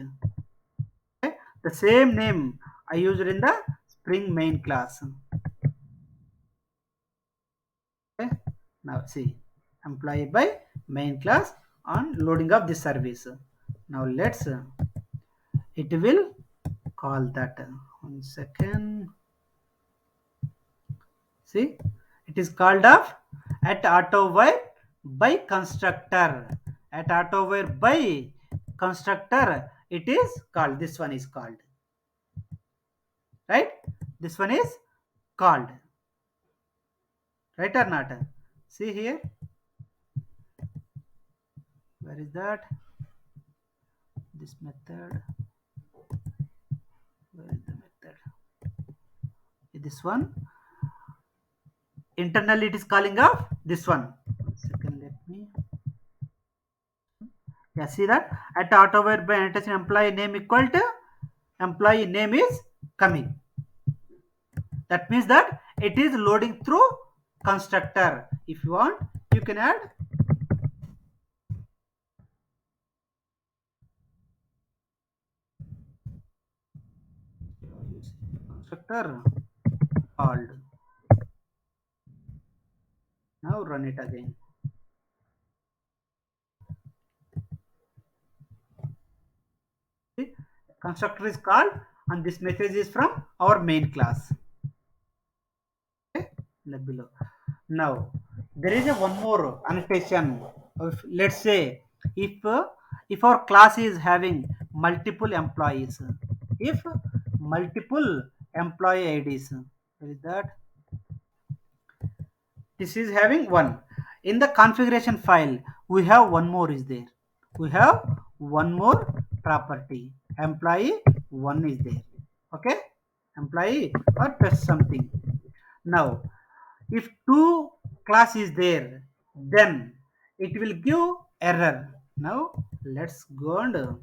Okay. The same name I used in the Spring main class. Okay. Now see, employee by main class on loading of this service. Now let's it will call that. 1 second. See, it is called of at auto-where by constructor. At auto-where by constructor, it is called. This one is called. Right? This one is called. Right or not? See here. Where is that? This method. Where is the method? This one. Internally, it is calling of this one. 1 second, let me. Yeah, see that at auto-where by annotation employee name equal to employee name is coming. That means that it is loading through constructor. If you want, you can add constructor called. Now run it again. See, constructor is called and this message is from our main class. Okay, below. Now there is a one more annotation. Let's say if our class is having multiple employees, if multiple employee IDs, where is that? This is having one. In the configuration file, we have one more is there. We have one more property. Employee one is there. Okay, employee or press something. Now if two class is there, then it will give error. Now let's go and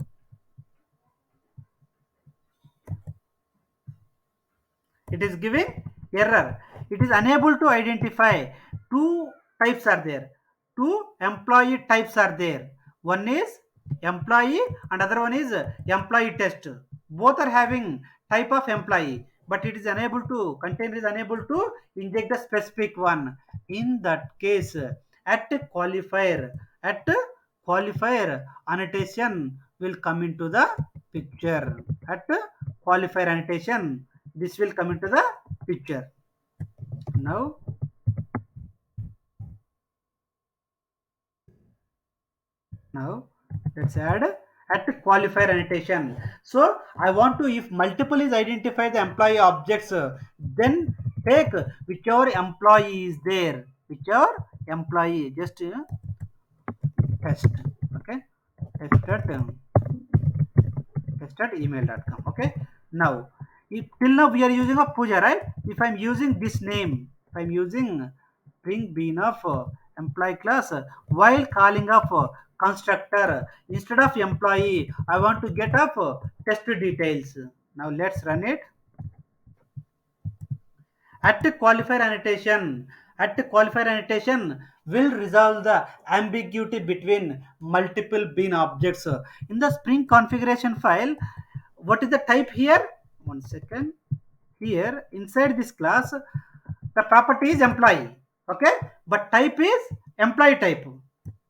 it is giving error. It is unable to identify two types are there, two employee types are there. One is employee and other one is employee test. Both are having type of employee, but it is unable to container is unable to inject the specific one. In that case, at qualifier annotation will come into the picture. At qualifier annotation, this will come into the picture. Now now let's add at qualifier annotation. So I want to, if multiple is identify the employee objects, then take whichever employee is there, whichever employee, just test. Okay, test at email.com. Okay, now if till now we are using a puja, right? If I'm using this name, if I'm using bring bean of employee class, while calling of constructor, instead of employee I want to get up test details. Now let's run it. At the qualifier annotation, at the qualifier annotation will resolve the ambiguity between multiple bean objects. In the Spring configuration file, what is the type here? One second. Here inside this class, the property is employee. Okay, but type is employee type.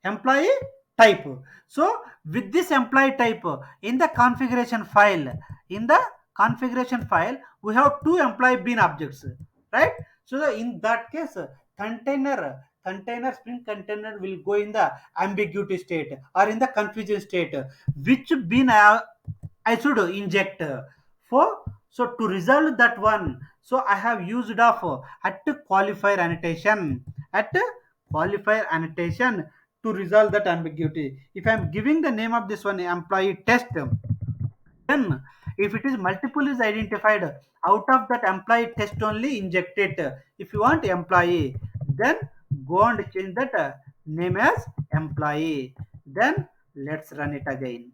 Employee type. So with this employee type, in the configuration file, in the configuration file, we have two employee bean objects, right? So in that case, container Spring container will go in the ambiguity state or in the confusion state. Which bean I should inject for? So to resolve that one, so I have used of at qualifier annotation, at qualifier annotation to resolve that ambiguity. If I am giving the name of this one employee test, then if it is multiple is identified, out of that employee test only inject it. If you want employee, then go and change that name as employee. Then let's run it again.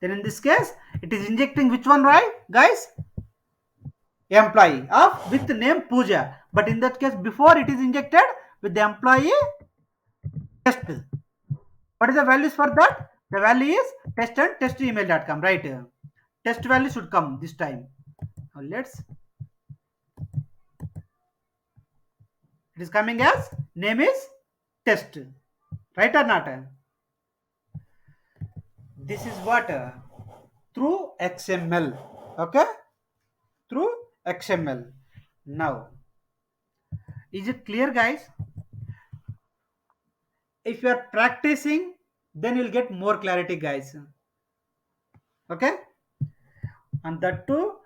Then in this case, it is injecting which one, right, guys? Employee of with name Pooja. But in that case, before it is injected with the employee test. What is the values for that? The value is test and test@email.com, right? Test value should come this time. Now let's. It is coming as name is test, right or not? This is what through XML. Okay, through XML. Now, is it clear, guys? If you are practicing, then you'll get more clarity, guys. Okay, and that too,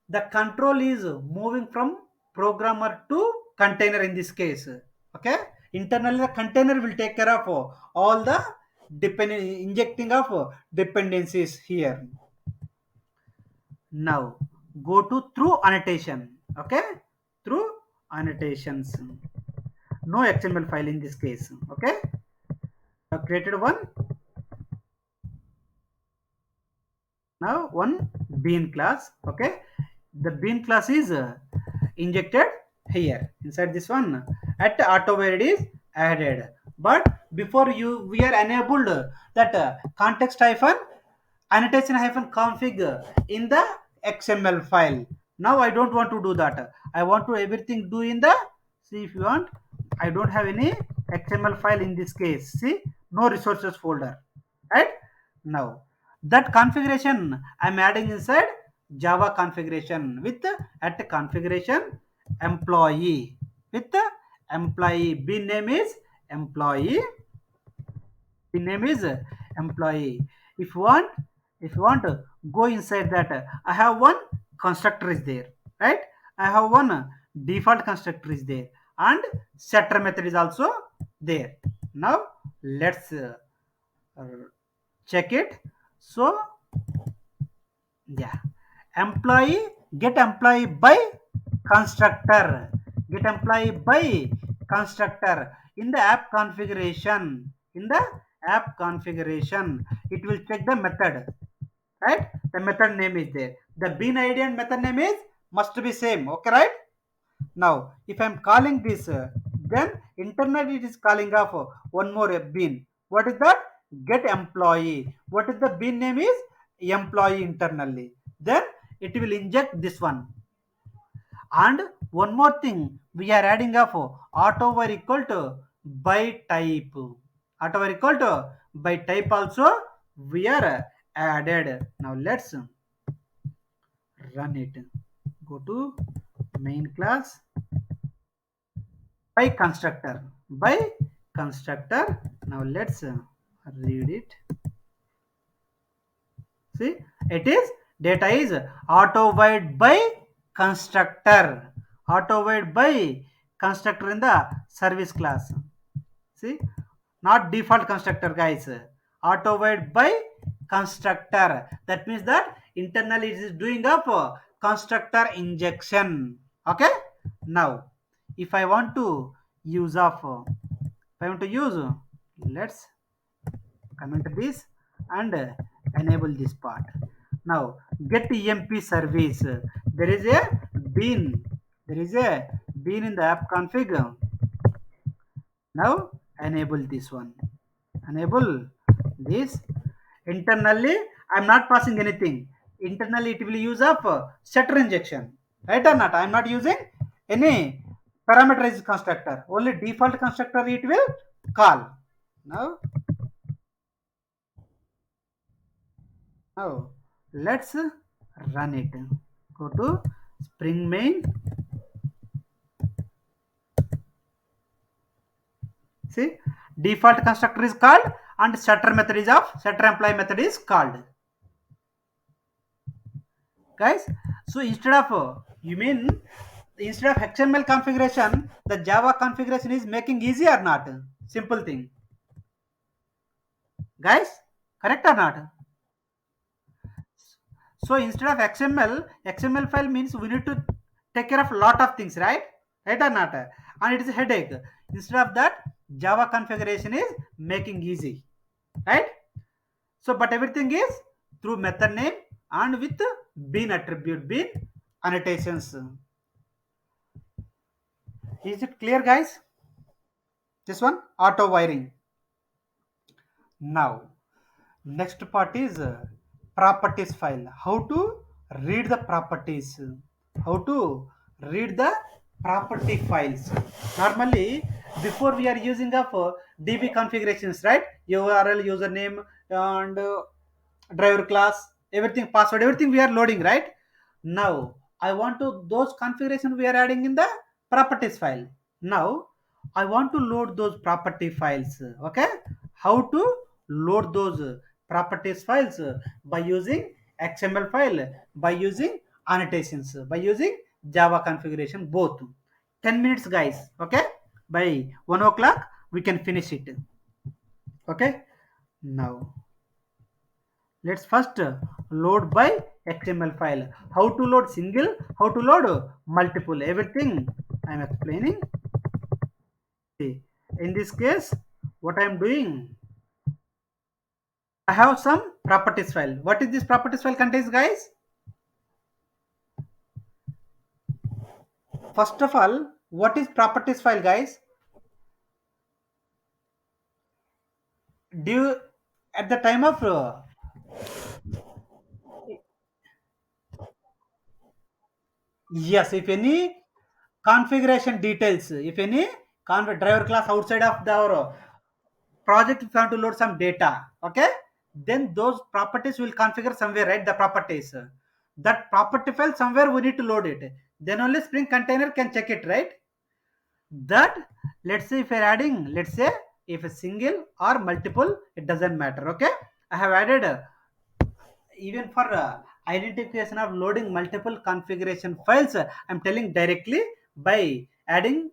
the control is moving from programmer to container in this case. Okay, internally the container will take care of all the injecting of dependencies here. Now go to through annotation. Okay, through annotations, no XML file in this case. Okay, I've created one. Now one bean class. Okay, the bean class is injected here inside this one. At auto where it is added, but before you we are enabled that context hyphen annotation hyphen config in the XML file. Now I don't want to do that. I want to everything do in the, see if you want, I don't have any XML file in this case. See, no resources folder, right? Now that configuration I'm adding inside Java configuration with at configuration employee, with employee bin name is employee, bin name is employee. If you want, if you want to go inside that, I have one constructor is there, right? I have one default constructor is there, and setter method is also there. Now let's check it. So yeah, employee, get employee by constructor, get employee by constructor. In the app configuration, in the app configuration, it will check the method, right? The method name is there, the bean id and method name is must be same, okay, right? Now if I'm calling this, then internally it is calling of one more bean. What is that? Get employee. What is the bean name is? Employee internally. Then it will inject this one. And one more thing, we are adding of auto were equal to by type. Auto were equal to by type also we are added. Now let's run it. Go to main class by constructor. By constructor. Now let's read it. See, it is data is auto void by constructor. Auto void by constructor in the service class. See, not default constructor, guys. Auto void by constructor. That means that internally it is doing up constructor injection. Okay. Now, if I want to use of, if I want to use, let's comment this and enable this part. Now get emp service. There is a bean. There is a bean in the app config. Now enable this one. Enable this. Internally, I'm not passing anything. Internally, it will use up setter injection. Right or not? I'm not using any parameterized constructor. Only default constructor it will call. Now Now let's run it. Go to Spring main. See, default constructor is called and setter method is of setter employee method is called. Guys, so instead of you mean instead of XML configuration, the Java configuration is making easy or not? Simple thing. Guys, correct or not? So instead of XML file means we need to take care of a lot of things, right? Right or not? And it is a headache. Instead of that, Java configuration is making easy, right? So, but everything is through method name and with bean attribute, bean annotations. Is it clear, guys? This one, auto wiring. Now, next part is properties file. How to read the properties. How to read the property files. Normally, before we are using of DB configurations, right? URL, username, and driver class, everything, password, everything we are loading, right? Now, I want to those configuration we are adding in the properties file. Now, I want to load those property files. Okay, how to load those properties files by using XML file, by using annotations, by using Java configuration, both. 10 minutes, guys. Okay, by 1 o'clock we can finish it. Okay, now let's first load by XML file. How to load single, how to load multiple, everything I am explaining. See, in this case, what I am doing, I have some properties file. What is this properties file contains, guys? First of all, what is properties file, guys? Do you, at the time of yes, if any configuration details, if any driver class outside of the our project, if you want to load some data, okay, then those properties will configure somewhere, right? The properties, that property file somewhere we need to load it, then only Spring container can check it, right? That, let's say if you're adding, let's say if a single or multiple, it doesn't matter. Okay, I have added even for identification of loading multiple configuration files, I'm telling directly by adding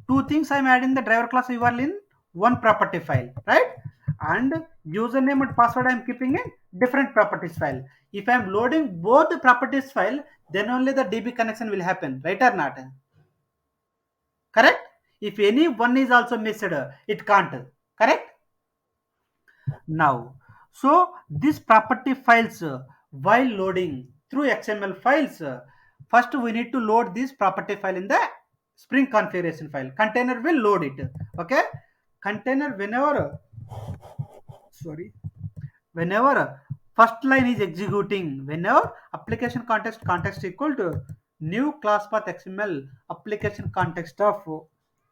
two things. I'm adding the driver class URL in one property file, right? And username and password I'm keeping in different properties file. If I am loading both the properties file, then only the DB connection will happen, right or not? Correct? If any one is also missed, it can't. Correct? Now, so this property files while loading through XML files, first we need to load this property file in the Spring configuration file. Container will load it. Okay? Container sorry, whenever first line is executing, whenever application context equal to new class path XML application context of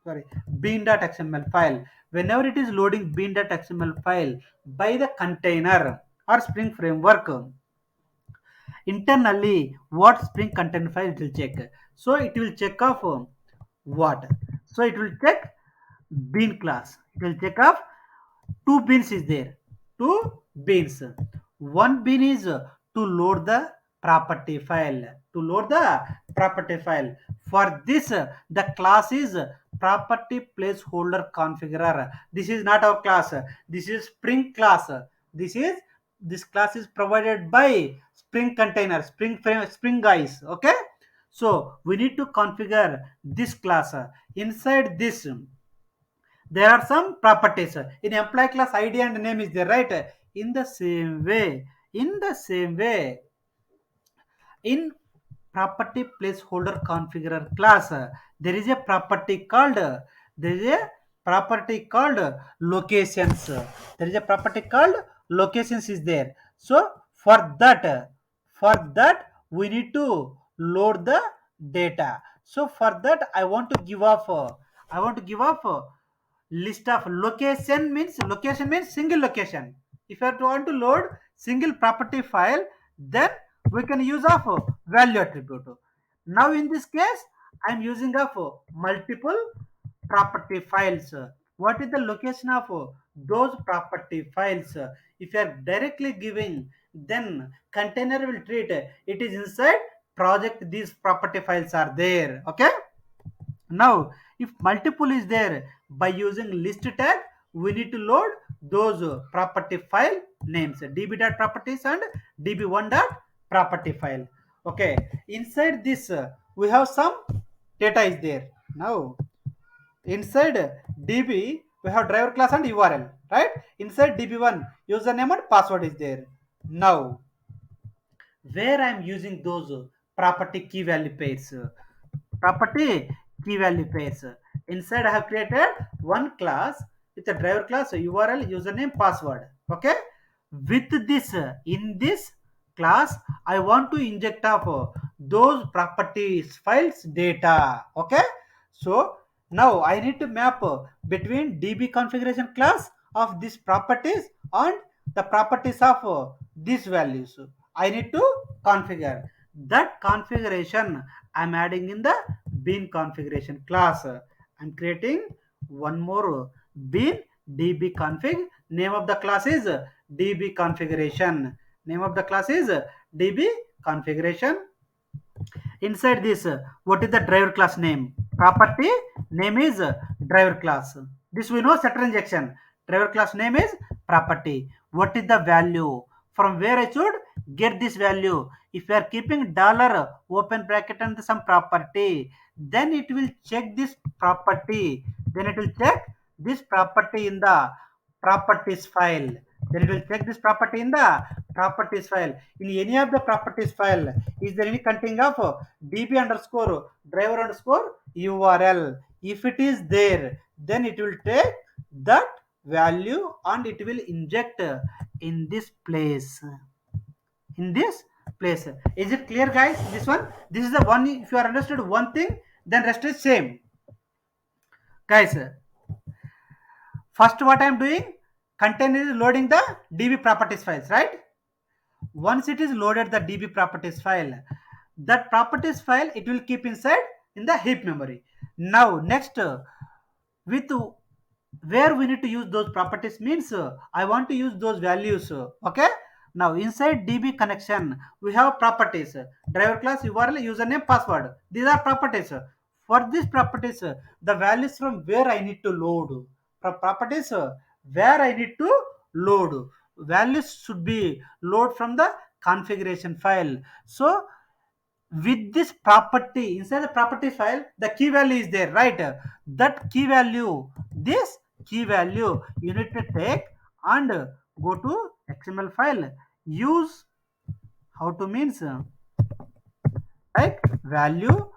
sorry bean.xml file, whenever it is loading bean.xml file by the container or Spring framework, internally what Spring container file it will check. So it will check of what? So it will check bean class. It will check of two beans is there, two beans. One bean is to load the property file, to load the property file. For this the class is property placeholder configurer. This is not our class, this is Spring class. This is this class is provided by Spring container, Spring guys. Okay, so we need to configure this class. Inside this there are some properties in employee class id and name is there, right? In the same way in property placeholder configurer class, there is a property called there is a property called locations. There is a property called locations is there. So for that we need to load the data. So for that I want to give off list of location means single location. If you want to load single property file, then we can use of value attribute. Now in this case I am using of multiple property files. What is the location of those property files? If you are directly giving, then container will treat it is inside project, these property files are there. Okay, now, if multiple is there, by using list tag, we need to load those property file names, db.properties and db1.property file. Okay, inside this, we have some data is there. Now, inside db, we have driver class and URL, right? Inside db1, username and password is there. Now, where I am using those property key value pairs. Property key value pairs. Inside I have created one class with a driver class, URL, username, password. Okay. With this, in this class, I want to inject of those properties files data. Okay. So now I need to map between DB configuration class of these properties and the properties of these values. I need to configure that configuration. I'm adding in the bean configuration class. I'm creating one more bean db config. Name of the class is db configuration. Name of the class is db configuration. Inside this, what is the driver class name? Property name is driver class. This we know set injection. Driver class name is property. What is the value? From where I should get this value? If you are keeping dollar open bracket and some property, then it will check this property. Then it will check this property in the properties file. Then it will check this property in the properties file. In any of the properties file, is there any containing of db underscore driver underscore url? If it is there, then it will take that value and it will inject in this place. In this place. Is it clear, guys? This one, this is the one. If you are understood one thing, then rest is same. Guys, first what I am doing, container is loading the db properties files, right? Once it is loaded the db properties file, that properties file it will keep inside in the heap memory. Now next, with where we need to use those properties means I want to use those values. Okay, now inside db connection we have properties, driver class, url, username, password. These are properties. For these properties, the values from where I need to load. Properties where I need to load, values should be load from the configuration file. So with this property inside the property file, the key value is there, right? That key value, this key value you need to take and go to XML file. Use how to means right value,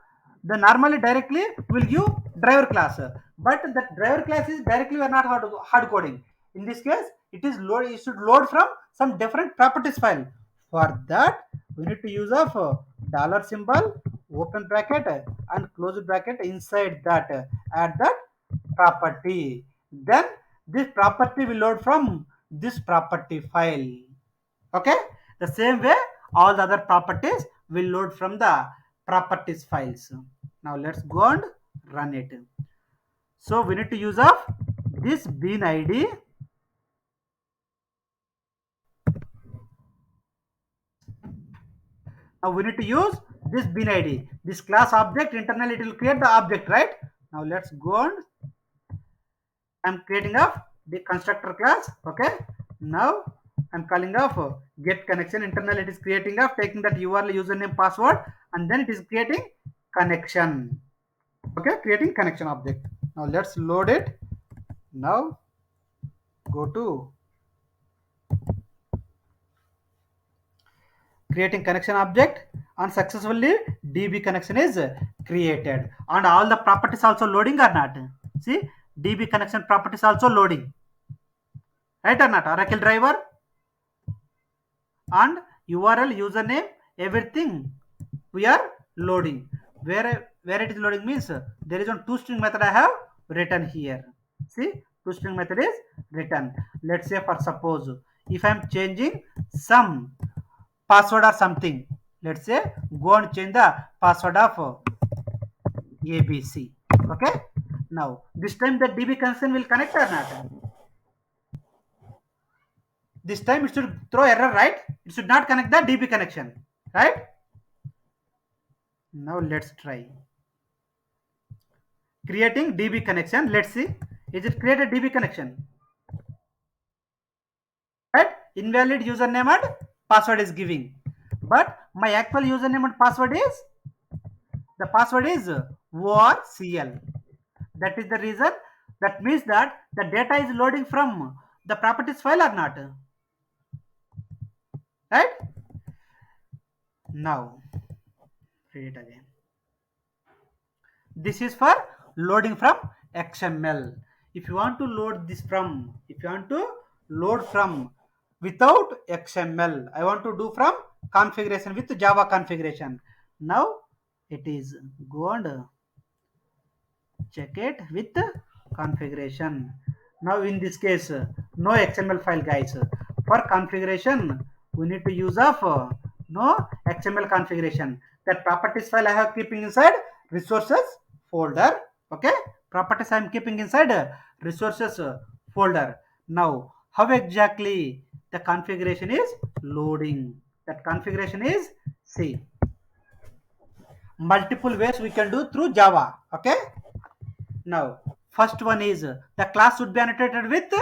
the normally directly will give driver class, but that driver class is directly we are not hard coding. In this case it is load, it should load from some different properties file. For that we need to use of dollar symbol, open bracket and close bracket. Inside that add that property, then this property will load from this property file. Okay, the same way all the other properties will load from the properties files. Now let's go and run it. So we need to use of this bean id. Now we need to use this bean id, this class object. Internally it will create the object, right? Now let's go and I'm creating of the constructor class. Okay, now I'm calling of get connection. Internally it is creating of taking that URL, username, password, and then it is creating connection. Okay, creating connection object. Now let's load it. Now go to creating connection object and successfully DB connection is created, and all the properties also loading or not. See, DB connection properties also loading, right or not? Oracle driver and URL, username, everything we are loading. Where it is loading means there is one toString method I have written here. See, toString method is written. Let's say for suppose if I am changing some password or something, let's say go and change the password of ABC. Okay. Now this time the DB connection will connect or not? This time it should throw error, right? It should not connect the DB connection, right? Now let's try creating DB connection. Let's see, is it created DB connection? Right? Invalid username and password is giving, but my actual username and password is ORCL. That is the reason. That means that the data is loading from the properties file or not, right? Now read it again. This is for loading from XML. If you want to load this from, if you want to load from without XML, I want to do from configuration with Java configuration. Now it is go and check it with configuration. Now in this case, no XML file, guys. For configuration, we need to use of no XML configuration. That properties file I have keeping inside resources folder. Okay, properties I am keeping inside resources folder. Now, how exactly the configuration is loading? That configuration is C. Multiple ways we can do through Java. Okay. Now, first one is the class should be annotated with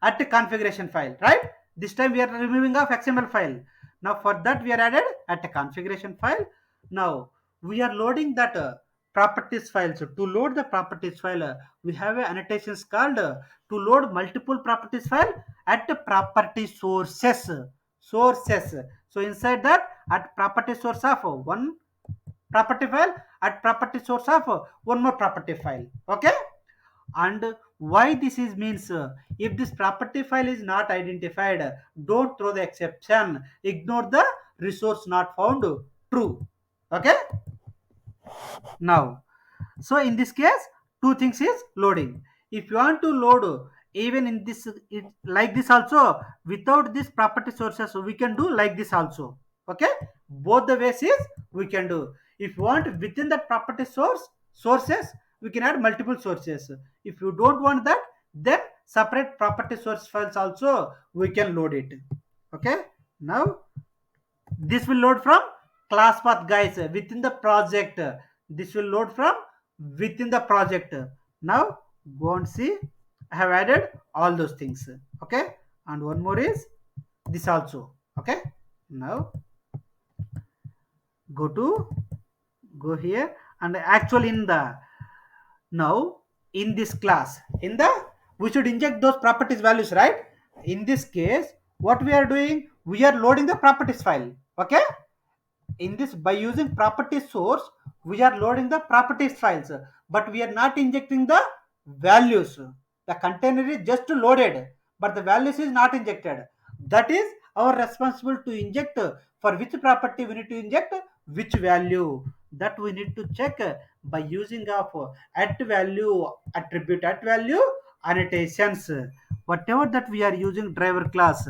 at the configuration file, right? This time we are removing of XML file. Now for that we are added at a configuration file. Now we are loading that properties file. So to load the properties file, we have a annotations called to load multiple properties file at the property sources. Sources. So inside that at property source of one property file, at property source of one more property file. Okay, and why this is means if this property file is not identified, don't throw the exception, ignore the resource not found true. Okay, now so in this case two things is loading. If you want to load even in this it, like this also without this property sources, so we can do like this also. Okay, both the ways is we can do. If you want within that property sources, we can add multiple sources. If you don't want that, then separate property source files also we can load it. Okay, now this will load from class path, guys, within the project. This will load from within the project. Now go and see, I have added all those things. Okay, and one more is this also. Okay, now go to go here, and actually in the now in this class in the we should inject those properties values, right? In this case, what we are doing, we are loading the properties file. Okay, in this, by using property source, we are loading the properties files, but we are not injecting the values. The container is just loaded, but the values is not injected. That is our responsible to inject, for which property we need to inject which value, that we need to check by using of at value attribute, at value annotations, whatever that we are using driver class.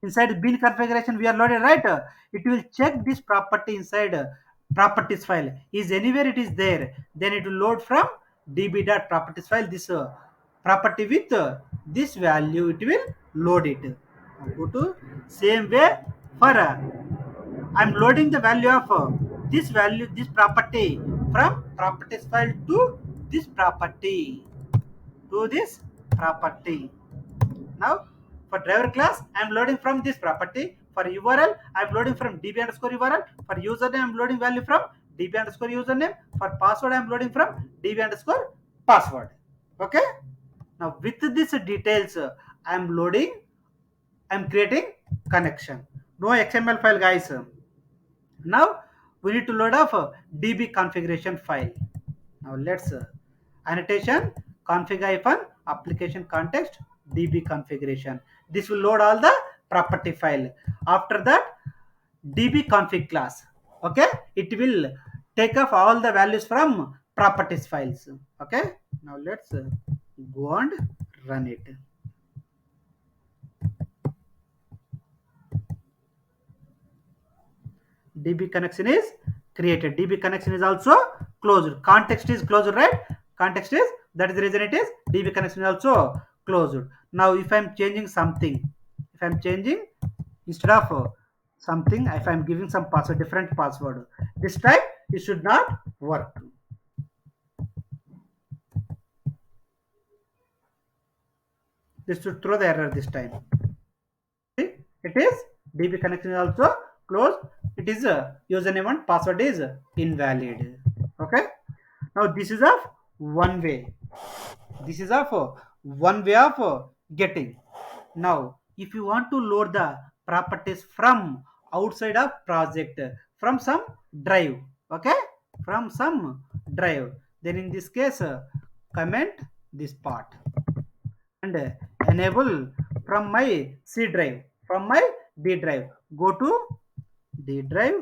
Inside bin configuration we are loaded, right? It will check this property inside properties file. Is anywhere it is there, then it will load from db.properties file this property with this value, it will load it. Now go to same way for I'm loading the value of this value, this property, from properties file to this property, to this property. Now, for driver class, I am loading from this property. For URL, I am loading from db underscore URL. For username, I am loading value from db underscore username. For password, I am loading from db underscore password. Okay. Now, with this details, I am loading. I am creating connection. No XML file, guys. Now, we need to load off db configuration file. Now let's annotation config hyphen application context db configuration. This will load all the property file. After that, db config class. Okay, it will take off all the values from properties files. Okay, now let's go and run it. db connection is created. db connection is also closed. Context is closed, right? Context is, that is the reason it is db connection is also closed. Now if I'm changing something, if I'm changing, instead of something, if I'm giving some password, different password, this time it should not work. This should throw the error this time. See, it is db connection is also closed. It is username and password is invalid. Okay, now this is of one way. This is of one way of getting. Now if you want to load the properties from outside of project, from some drive, okay, from some drive, then in this case comment this part and enable from my C drive, from my D drive, go to D drive,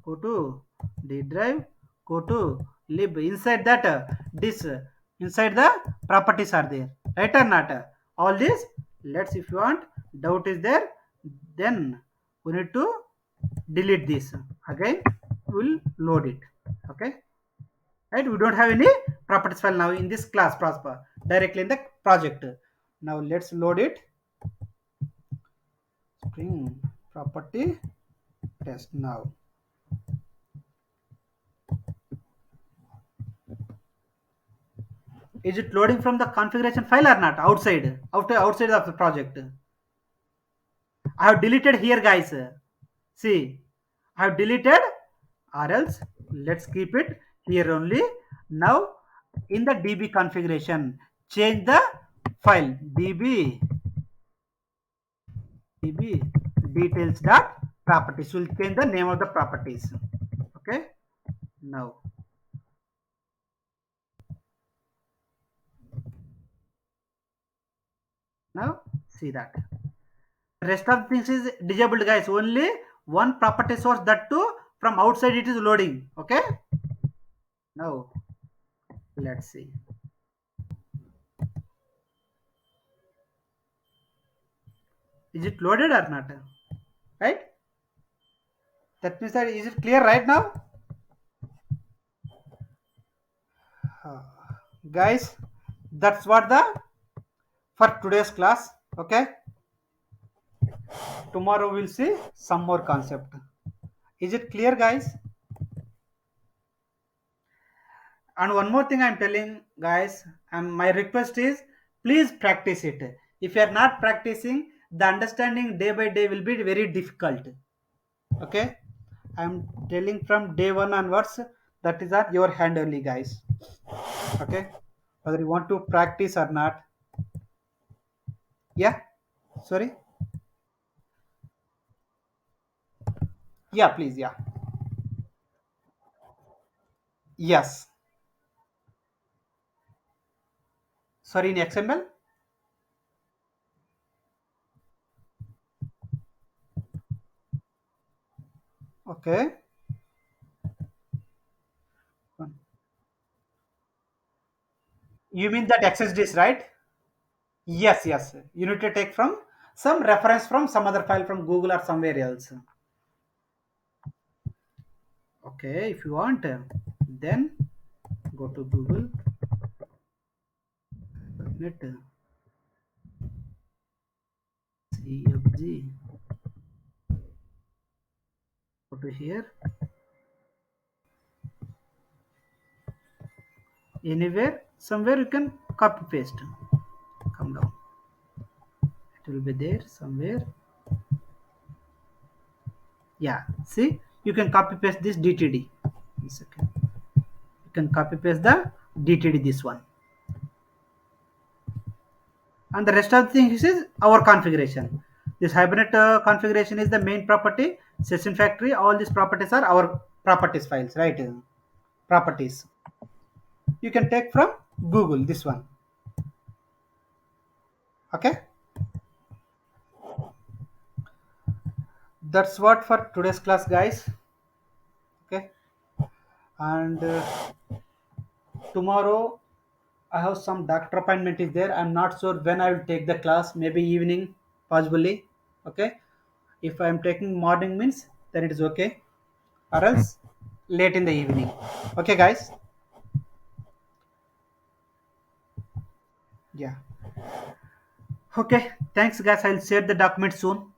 go to D drive, go to lib. Inside that this inside the properties are there, right or not? All this, let's, if you want, doubt is there, then we need to delete this. Again we'll load it. Okay, right? We don't have any properties file now in this class prosper directly in the project. Now let's load it. Spring property test. Now is it loading from the configuration file or not? Outside of the project. I have deleted here, guys. See, I have deleted, or else let's keep it here only. Now in the db configuration, change the file db details dot properties. Will change the name of the properties. Okay, now see that rest of things is disabled, guys. Only one property source, that too from outside it is loading. Okay, now let's see, is it loaded or not, right? That means that, is it clear right now? Uh, Guys, that's what the for today's class. Okay, tomorrow we'll see some more concept. Is it clear, guys? And one more thing I'm telling, guys, and my request is, please practice it. If you are not practicing, the understanding day by day will be very difficult. Okay, I'm telling from day one onwards. That is at your hand only, guys. Okay, whether you want to practice or not. Yeah, sorry. Yeah, please. Yeah, yes. Sorry, in XML. Okay. You mean that XSDs, right? Yes, yes. You need to take from some reference from some other file from Google or somewhere else. Okay, if you want, then go to Google, net CFG, go to here, anywhere, somewhere you can copy paste. Come down, it will be there somewhere. Yeah, see, you can copy paste this DTD. One second. You can copy paste the DTD, this one, and the rest of the things is our configuration. This Hibernate configuration is the main property. Session factory, all these properties are our properties files, right? Properties. You can take from Google, this one. Okay, that's what for today's class, guys. Okay, and tomorrow I have some doctor appointment is there. I'm not sure when I will take the class. Maybe evening, possibly. Okay, if I'm taking morning means then it is okay, or else late in the evening. Okay, guys. Yeah. Okay. Thanks, guys. I'll share the document soon.